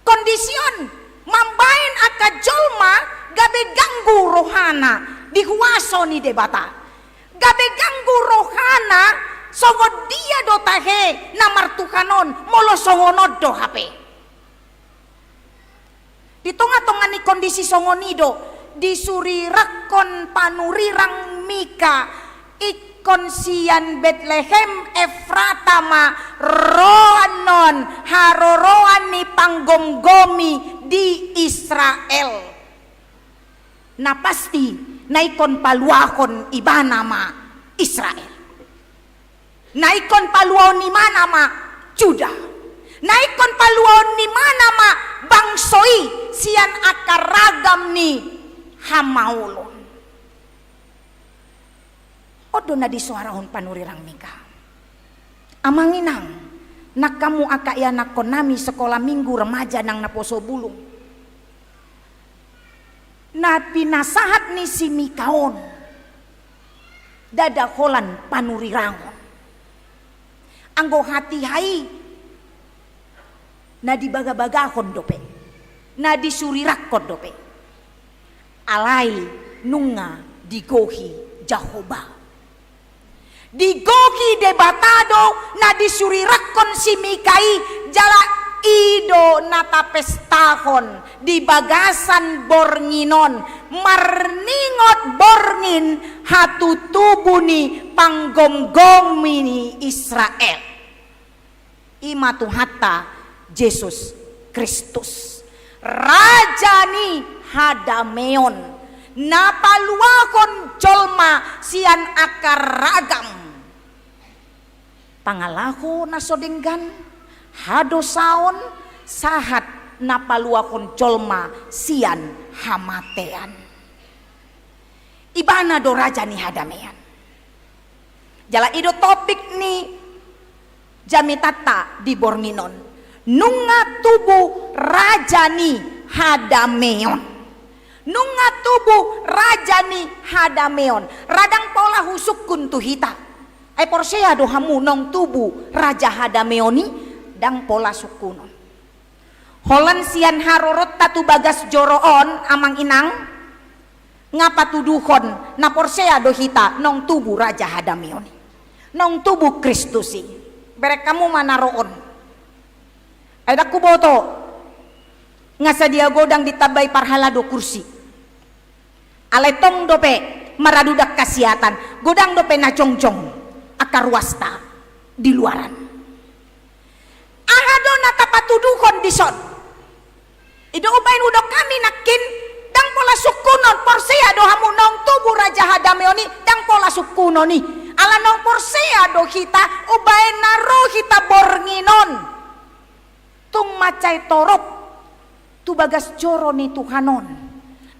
Kondision mambain aka jolma gabe ganggu rohana dihuaso ni debata. Gabe ganggu rohana songo dia do tahe namar tukanon molo songonod do hape. Di tengah-tengah ni kondisi songonido disurirakon panurirang mika ikon sian Bethlehem Efrata ma roanon haroroan ni panggomgomi di Israel. Na pasti naikon paluakon ibana ma Israel. Naikon paluon ni mana ma Juda. Naikon paluon ni mana ma bangsoi sian akaragam ni hamaulon. Odo na disuarahon panurirang mika. Amanginang nak kamu aka ya nak konami sekolah minggu remaja nang naposo bulung. Na pinasahat ni si mikaon dada holan panurirangon. Anggo hati hai na dibaga-bagahon dope, na disurirakon dope. Alai nunga digohi Jahoba. Digohi debatado na disurirakon si Mikai jala ido nata pestahon di bagasan bornginon marningot borngin hatutubuni panggomgomini Israel. Ima tuhata Yesus Kristus rajani hadameon napaluakon jolma sian akar ragam Pangalaho na sodenggan hado saon sahat napaluakon jolma sian hamatean. Ibana do raja ni hadamean. Jala ido topik ni jamitata di Bornginon. Nunga tubuh raja ni hadameon. Nunga tubuh raja ni hadameon. Radang pola husukun tuhita. Ay porsea do hamu nong tubuh raja hadameoni dang pola sukunon. Holan sian harorot tatu bagas joroon amang inang ngapa tuduhon na porsea do hita nong tubuh raja hadameoni. Nong tubuh Kristusi. Berek kamu manaroon. Ay daku boto ngasa dia godang ditabay parhala do kursi. Alay tong dope maradudak kasiatan. Godang dope na jongjong. Akar wasta di luaran. Ahado natapatuduhon dison. Ido ubain udo kami nakin dang pola sukunon porsea do hamu nong tubuh raja hadameoni dang pola sukunoni. Ala nong porsea do hita ubain naro hita Bornginon. Tung macai torop tu bagas joro ni Tuhanon.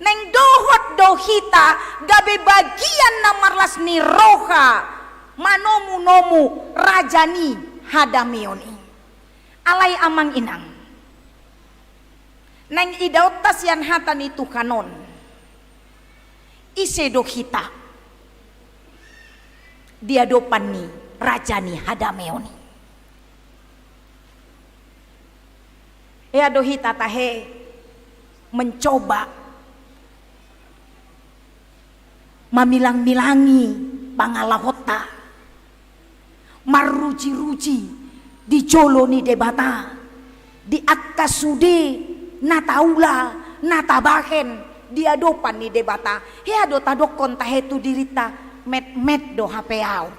Neng dohot do hita gabe bagian namarlas ni roha. Manomu-nomu rajani hadameoni. Alay amang inang. Nang idaot tasyan hatan itu kanon. Isedo hita. Dia dopan ni rajani hadameoni. Do hita tahe mencoba mamilang-milangi pangalahota. Maruji-ruji di jolo ni debata di atas sude nataula natabahen di adopan ni debata he ado tadokon tahetu dirita met do hapeau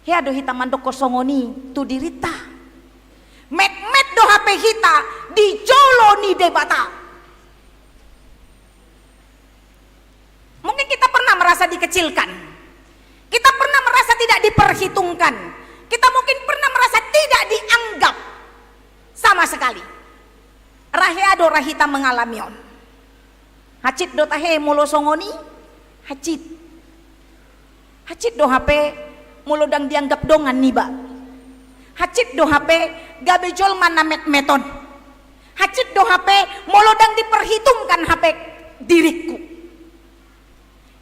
he ado hita mandoko songoni tu dirita met do hape hita di jolo ni debata. Mungkin kita pernah merasa dikecilkan. Kita pernah merasa tidak diperhitungkan. Kita mungkin pernah merasa tidak dianggap sama sekali. Raheado rahita mengalamion. Hacit do tahe mulo songoni. Hacit do hape mulo dang dianggap dongan niba. Hacit do hape gabe jolman na met-meton. Hacit do hape mulo dang diperhitungkan hape diriku.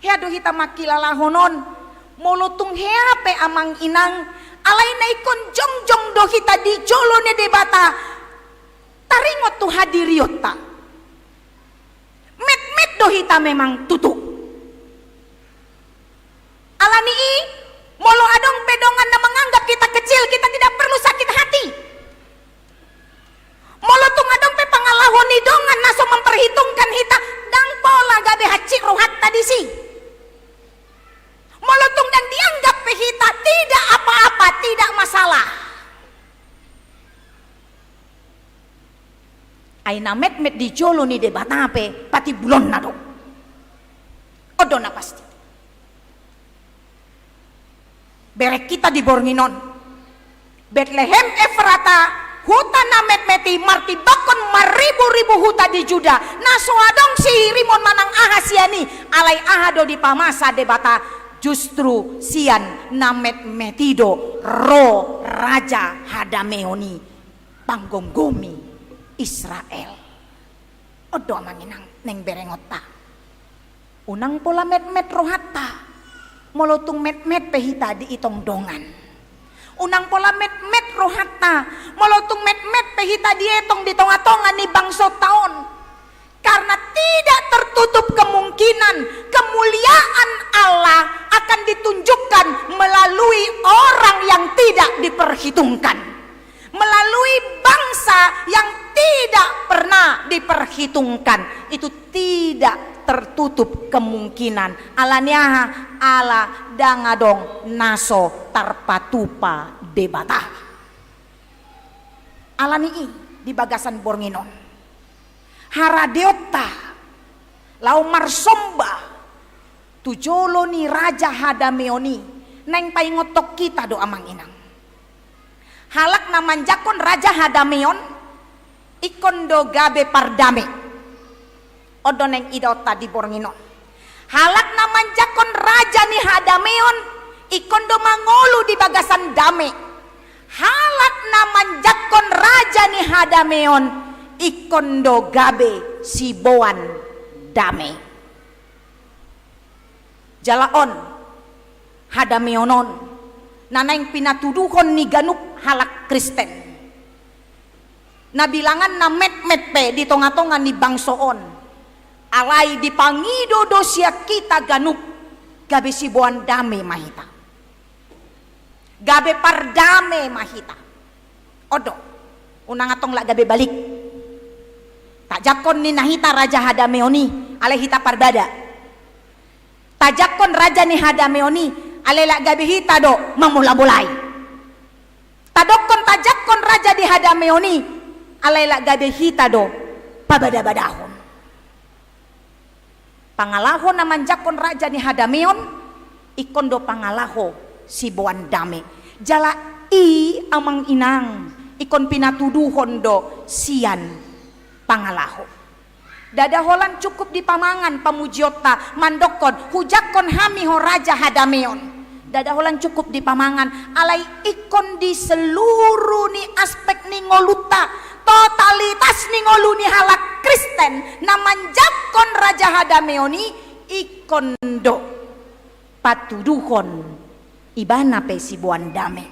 Heado hita makilalahonon. Molotung heape amang inang alay na ikon jongjong do hita di jolo ne debata taringot tu hadiriot ta met do hita memang tutu alani molo adong pedongan na menganggap kita kecil kita tidak perlu sakit hati molo tung adong pe pangalahon ni dongan naso memperhitungkan hita dang pola gabe hacik rohat tadi si molotung dan dianggap hita tidak apa-apa, tidak masalah. Aina met di jolo ni debata ape pati bulon na do. Odo na pasti. Berek kita di Bornginon. Bethlehem Efrata huta na met-meti marti bakon maribu-ribu huta di Juda. Naso adong si rimon manang ahasiani alay ahado di pamasa debata. Justru sian namet metido ro raja hadameoni panggonggomi Israel. Odo manginang neng berengota. Unang pola met rohata. Molotung met pehita di itong dongan. Unang pola met rohata. Molotung met pehita di etong di tonga-tonga ni bangso taon. Karena tidak tertutup kemungkinan kemuliaan Allah akan ditunjukkan melalui orang yang tidak diperhitungkan. Melalui bangsa yang tidak pernah diperhitungkan. Itu tidak tertutup kemungkinan. Alaniaha ala dangadong naso tarpatupa debata. Alani di bagasan Bornginon. Haradeota lau marsomba tujolo ni raja hadameoni neng paingotok kita do amang inang. Halak namanjakon Raja Hadameon ikon do gabe pardame odo neng idota di Bornginon. Halak namanjakon Raja ni Hadameon ikon do mangolu di bagasan dame. Halak namanjakon Raja ni Hadameon ikon do gabe siboan dame. Jalaon Hadameonon nanaing pinatuduhon ni ganup halak Kristen. Nabilangan na met-met pe di tonga-tonga ni bangsoon. Alay di pangido dosya kita ganup gabe siboan dame mahita. Gabe pardame mahita. Odo unang atong la gabe balik. Tak jakon ni nahita Raja Hadameoni alay hita parbada. Tajakon Raja ni Hadameoni alelak gabi hita do mamula-mulai. Tadokon tajakon Raja di Hadameoni alelak gabi hita do pabada-badahon. Pangalahon naman jakon Raja ni Hadameon ikon do pangalaho si boan dame. Jala i amang inang ikon pinatuduhon do sian pangalaho. Dadaholan cukup di pamangan pamujiota mandokon hujakon hami ho Raja Hadameon. Dadaholan cukup di pamangan alai ikon di seluruh ni aspek ni ngoluta totalitas ni ngolu ni halak Kristen namanjakon Raja Hadameoni ikon do patuduhon ibana pe sibuan dame.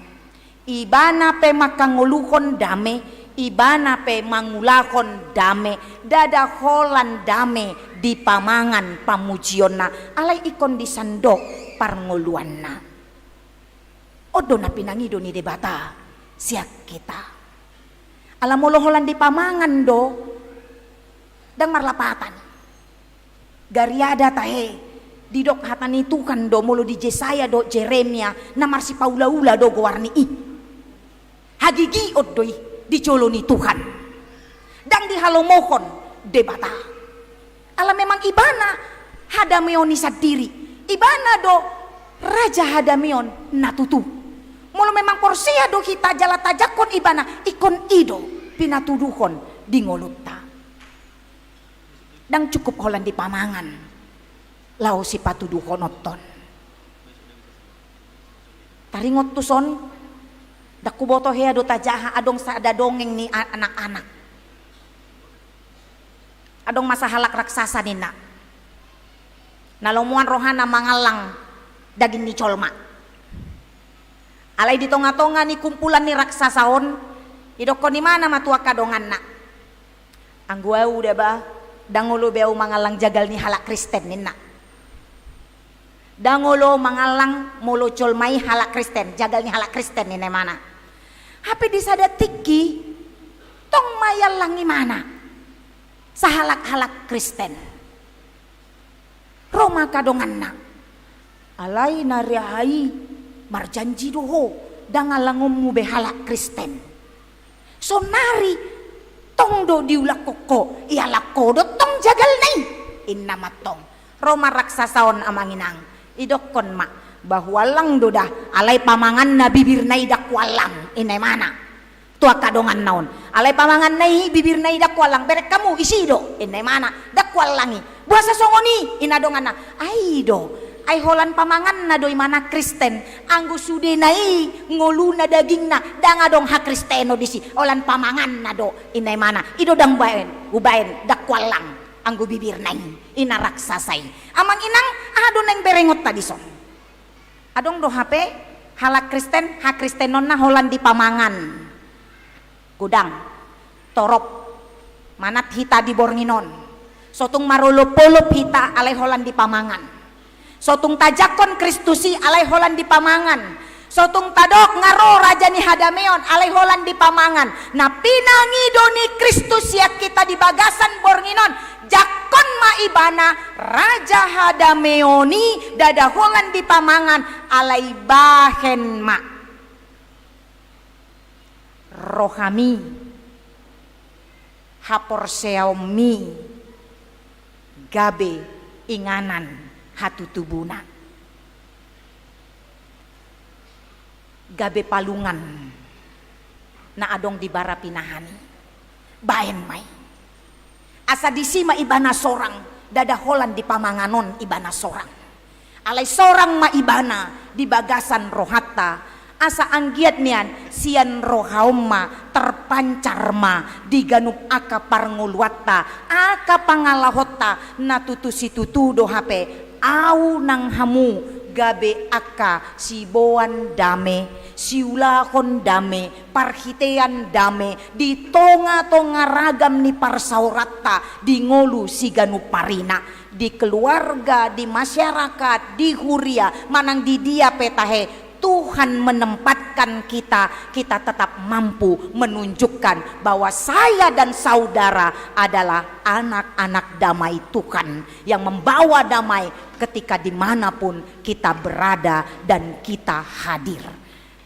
Ibana pe makangoluhon dame. Ibana pe mangulahon dame, dada holan dame di pamangan pamujiona alay ikon di sandok parngoluanna. Odo na pinangido ni debata siak kita. Alam mo holan di pamangan do dang marlapatan. Gariada tahe didok hatan itu kan do mulu di Jesaya do Jeremia namar si paula-ula do gowarni i. Hagigi odoi dicoloni Tuhan dan dihalomohon debata. Alam memang ibana Hadameoni sadiri ibana do Raja Hadameon natutu mulu memang porsia do hita jala tajakon ibana ikon ido pinatuduhon di ngolutta dan cukup holan di pamangan lau si patuduhon oton taringot tuson daku boto hea do tajaha adong sada dongeng ni anak-anak. Adong masa halak raksasa nina. Nalomuan rohana mangalang daging ni colma. Alay di tonga-tonga ni kumpulan ni raksasaon idoko ni mana matua kadongan na. Angguau udah ba dangolo beu mangalang jagal ni halak Kristen nina. Dangolo mangalang molo colmai halak Kristen jagal ni halak Kristen ni mana. Hape di sada tiki tong mayalang mana sa halak-halak Kristen. Roma kadongan na. Alay narihai marjanji doho dangalangom mu be halak Kristen. So nari tong do diulak koko ialak kodo tong jagal nai inna matong. Roma raksasaon amanginang idokon ma bahwa lang dodah alay pamangan na bibir nai dakwalang inay mana tua kadongan naon alay pamangan nai bibir nai dakwalang berek kamu isido inay mana dakwalangi buasa songoni inadongan na ay do ay holan pamangan na doy mana Kristen anggo sude nai ngolu na daging na dangadong ha Kristeno disi holan pamangan na do inay mana ido dang ubaen dakwalang anggo bibir nai inaraksasay amang inang ado neng berengot tadi son. Adong do HP halak Kristen ha Kristenon na holan di pamangan gudang torop manat hita di Bornginon sotung marolop-olop hita alay holan di pamangan sotung tajakon Kristusi alay holan di pamangan sotung tadok ngaro Raja ni Hadameon alay holan di pamangan na pinangido ni Kristus ya kita di bagasan Bornginon jakon maibana Raja Hadameoni dadaholan di pamangan alay bahen ma rohami haporseomi gabe inganan hatutubuna gabe palungan na adong di bara pinahani baen may asa disima ibana sorang dadaholan di pamanganon ibana sorang alay sorang maibana di bagasan rohata asa anggiat nian sian rohauma terpancar ma di ganup aka parngulwata aka pangalahota natutusi tutudo hape au nang hamu gabe aka siboan dame siulahon dame parhitean dame di tonga-tonga ragam ni parsaurata di ngolu si ganup parina di keluarga di masyarakat di huria manang di dia petahe Tuhan menempatkan kita tetap mampu menunjukkan bahwa saya dan saudara adalah anak-anak damai Tuhan yang membawa damai ketika dimanapun kita berada dan kita hadir.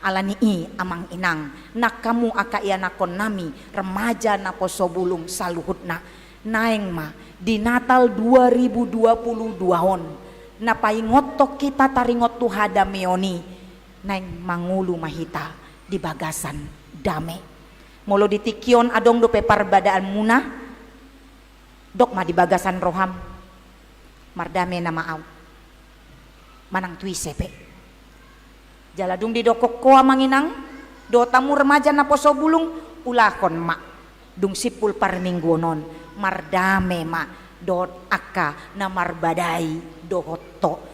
Alani amang inang nak kamu aka iya nakon nami remaja na posobulung saluhutna naeng ma di Natal 2022 on napaingotok kita taringot tuhada meoni neng mangulu mahita di bagasan dame molo ditikion adong dope parbadaan muna dok ma di bagasan roham mardame na maaw manang tui sepe jaladung di dokok koa manginang do tamu remaja na poso bulung ulakon ma dung sipul parminggonon mardame ma dot aka na marbadai dohoto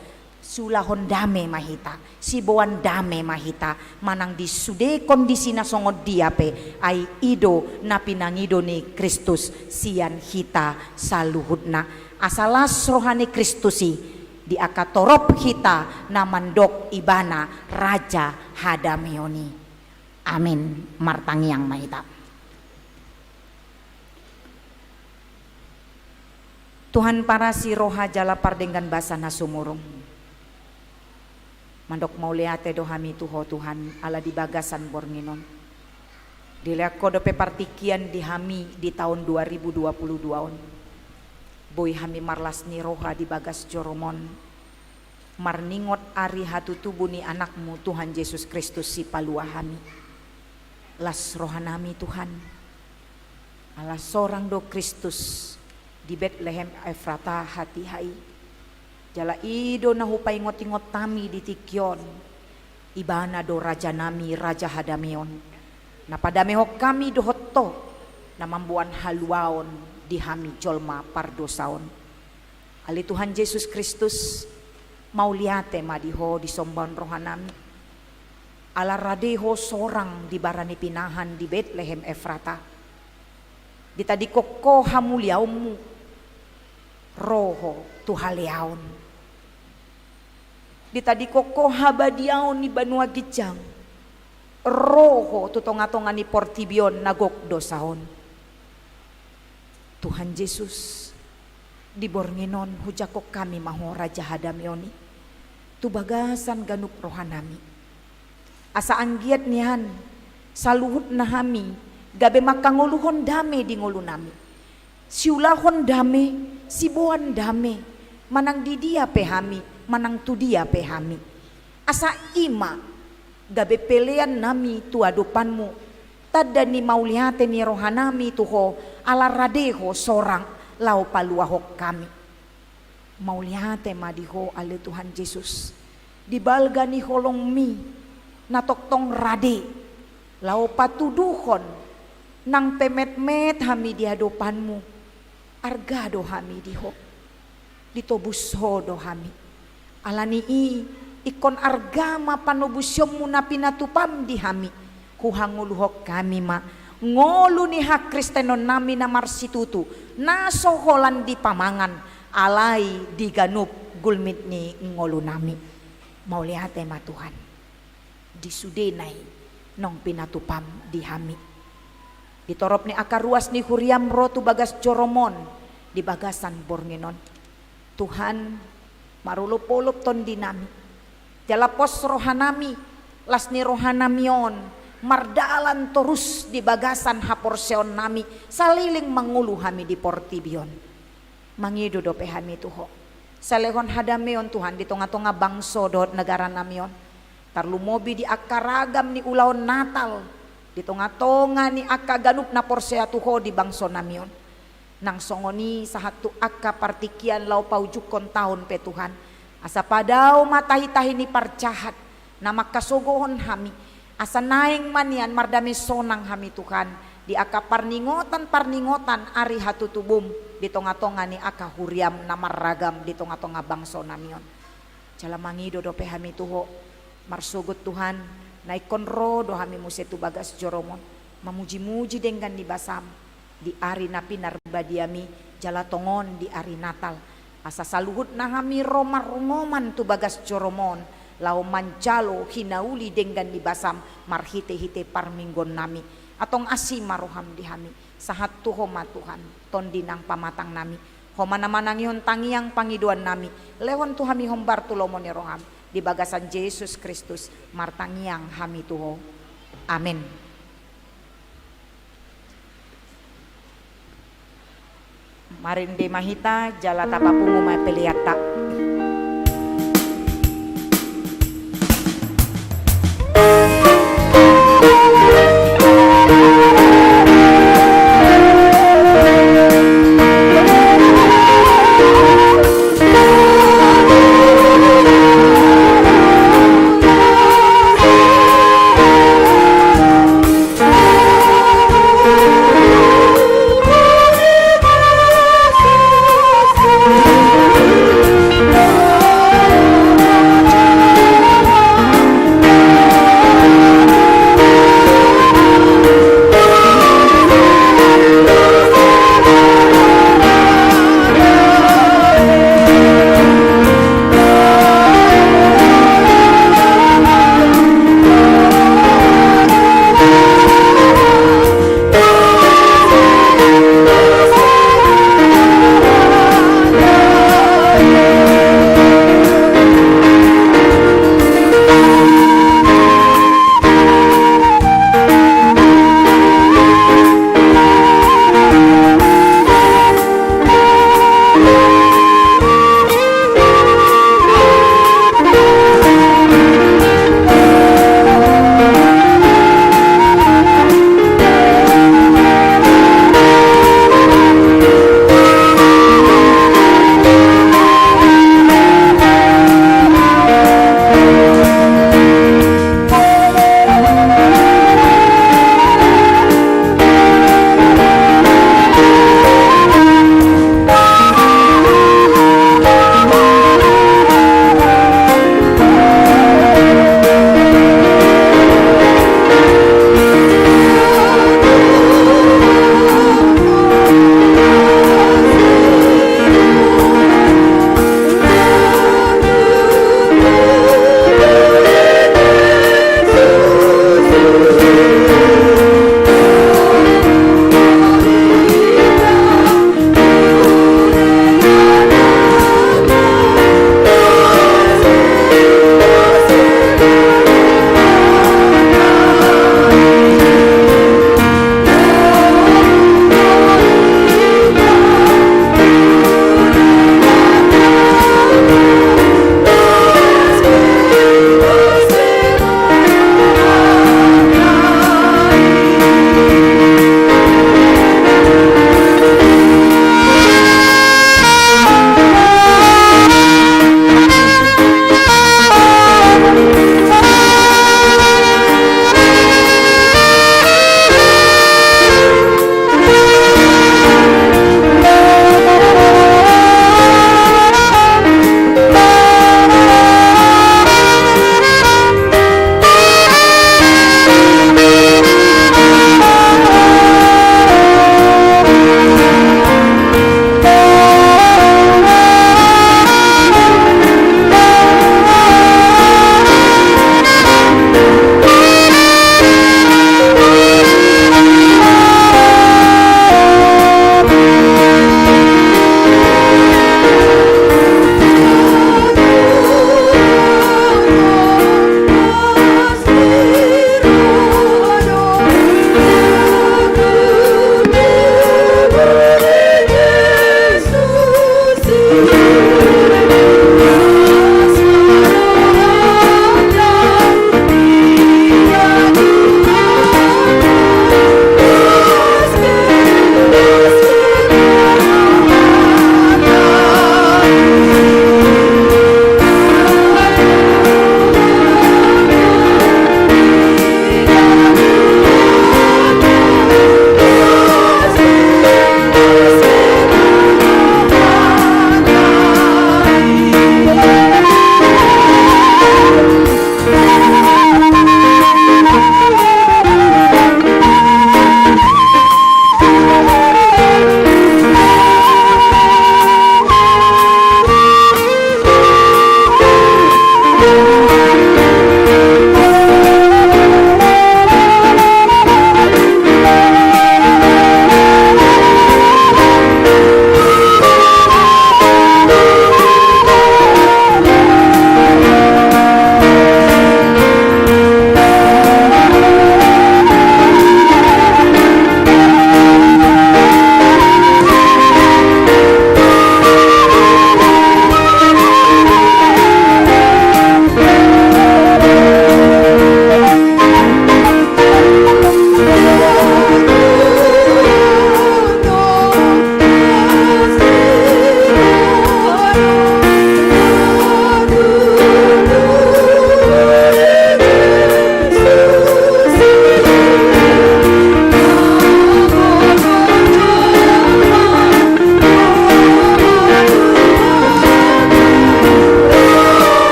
sulahon dame mahita siboan dame mahita manang di sude kondisi na songod diape ay ido na pinangido ni Kristus sian hita saluhudna asalas rohani Kristusi di akatorop hita na mandok ibana raja hadameoni amin martangiang mahita. Tuhan para si roha jala pardenggan basa na sumurong mandok mauliate dohami tuho Tuhan ala di bagasan bornginon dileko dope partikian di hami di tahun 2022 on boy hami marlas ni roha di bagas joromon marningot ari hatu tubuh ni anakmu Tuhan Yesus Kristus si palua hami las rohanami Tuhan ala sorang do Kristus di Bethlehem Efrata hati hai jala ido na hupay ngot-ngot tami di tikyon ibana do raja nami raja hadameon na padamehok kami dohotto na mambuan haluaon di hami jolma pardosaon ali Tuhan Yesus Kristus mauliate madiho di somban rohanami ala radeho sorang di barani pinahan di Bethlehem Efrata ditadi koko hamuliaumu roho tuhaleaon ditadi koko habadiaon ni Banua Gijang roho tutonga-tonga ni Portibion nagok dosaon Tuhan Yesus di bornginon hujakok kami maho raja hadameoni tu bagasan ganup rohanami asa anggiat nihan saluhut nahami gabe makanguluhon dame di ngulu nami siulahon dame siboan dame manang di dia pehami manang tu dia pehami asa ima gabe pelean nami tu adupanmu tada ni mauliate ni rohanami tuho ala radeho sorang lau paluahok kami mauliate madiho ale Tuhan Yesus di balga ni holong mi natoktong rade lau patuduhon nang pemet-met hami di adupanmu argado hami diho ditobus hodo hami alani ikon argama panobusyomu na pinatupam di hami kuhanguluhok kami ma ngolu ni hak Kristenon nami na marsitutu nasoholan di pamangan alai di ganup gulmit ni ngolu nami maulihate ma Tuhan di sudenay nong pinatupam di hami ditorop ni akar ruas ni huriam rotu bagas joromon di bagasan bornginon Tuhan marulupulup ton dinami jalapos rohanami lasni rohanamion mardalan terus di bagasan haporseon nami saliling mangulu hami di Portibion mangido dope hami tuho salehon hadameon Tuhan di tonga-tonga bangso dot negara namion Tarlu mobi di akka ragam ni ulaon Natal. Di tonga-tonga ni akka ganup na porsea tuho di bangso namion. Nang songoni sahatu akka partikian lau paujukon tahun pe Tuhan. Asa padao matahi-tahi ni parcahat. Na makasogohon hami. Asa naing manian mardami sonang hami Tuhan. Di akka parningotan ari hatutubum. Di tonga-tonga ni akka huriam na maragam di tonga-tonga bangso namion. Jalamangido do pe hami tuho. Marsugut Tuhan. Naikon rodo hami musetu bagas joromon mamuji-muji dengan di basam di ari napi narbadiami jala tongon di ari Natal asa saluhut na hami romar-romoman tu bagas joromon lau mancalo hinauli dengan di basam marhite-hite parminggon nami atong asi maruham di hami sahat tu homa Tuhan tondinang pamatang nami homa namanangion tangiang pangiduan nami lewon tu hami hombar tu lomoni roham di bagasan Yesus Kristus martangiang hami tuho. Amin. Marinde mahita jala tapapungu may peliata.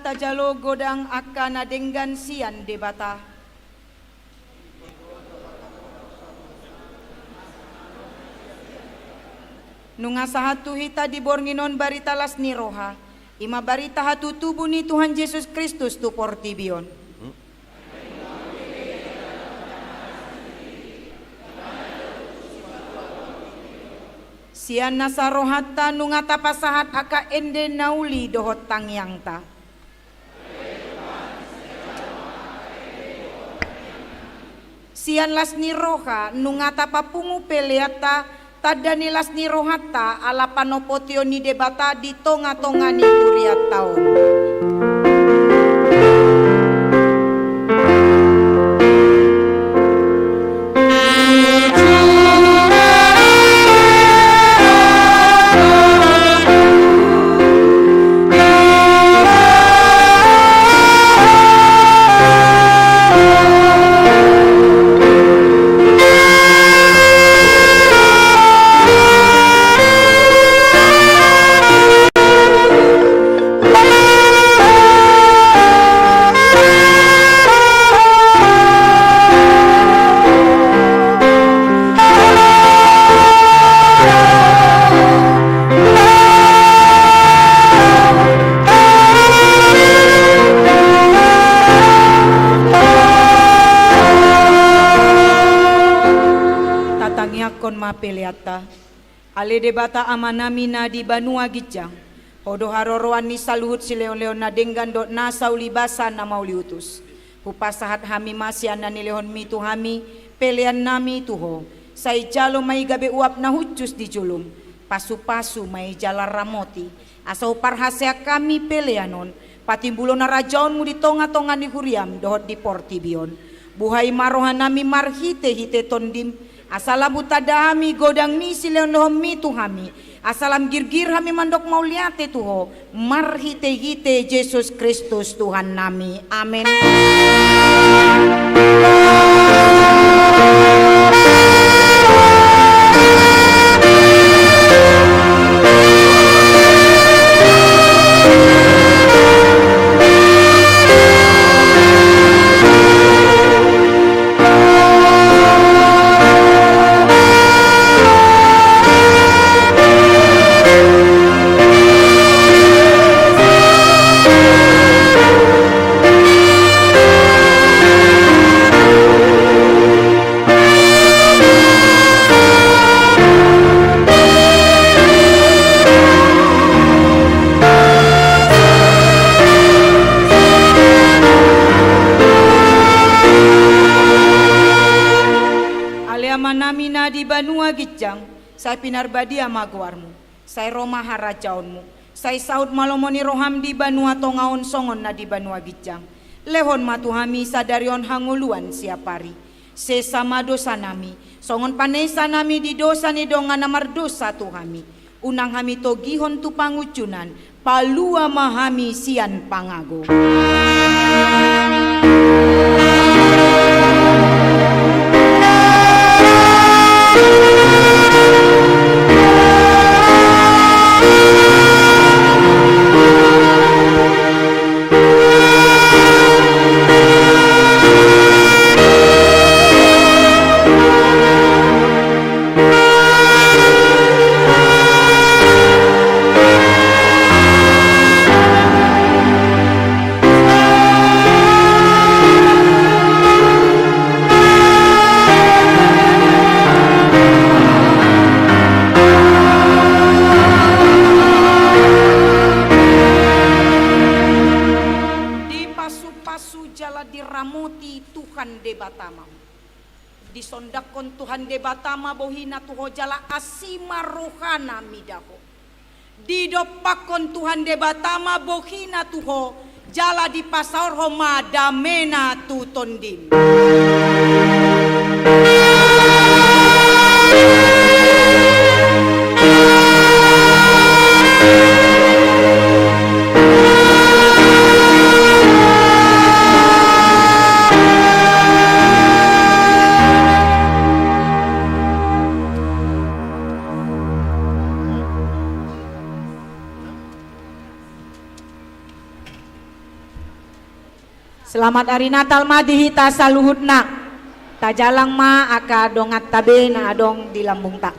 tajalo godang akan adenggan sian debata. Nunga sahatu hita dibornginon barita las ni roha. Ima barita hatu tubuh ni Tuhan Yesus Kristus tu portibion. Sian nasarohatta nunga tapasahat aka ende nauli dohot tangyang ta. Sian las ni roha nunga tapapungu peleata tadani las ni rohatta ala panopotio ni debata di tonga-tonga ni kuriat taon. Peleata ale debata amanami na di Banua Gijang hodo haroroan ni saluhut si leon-leon na denggan dot na saulibasa na mauliutus hupasahat hami masyan na nilehon mitu hami pelean nami tuho say jalo may gabe uap na hucus di julum pasu-pasu may jala ramoti asaw parhasya kami peleanon patimbulo na rajaon mo di tonga-tonga ni huriam dohot di portibion buhay marohan nami marhite-hite tondim asalam utadami godang ni sileon mi tuhami asalam girgir hami mandok mauliate tuho marhite-hite Yesus Kristus Tuhan nami amin. Namina di Banua Gijang, saya pinarbadia maguarmu, saya Roma harajaonmu, saya saud malomoni roham di Banua Tongaon songon na di Banua Gijang, lehon matuhami sadarion hanguluan siapari, sesama dosa nami, songon panesa nami di dosa ni dongan namar dosa tuhami, unang hami togihon tu pangucunan, palua mahami sian pangago. Disondakon Tuhan debatama bohina tuho jala asima rohana midaho. Didopakon Tuhan debatama bohina tuho jala di pasar homa damena tu tondim. Selamat hari Natal ma dihita saluhutna. Tajalang ma aka dongat tabe na adong di lambung tak.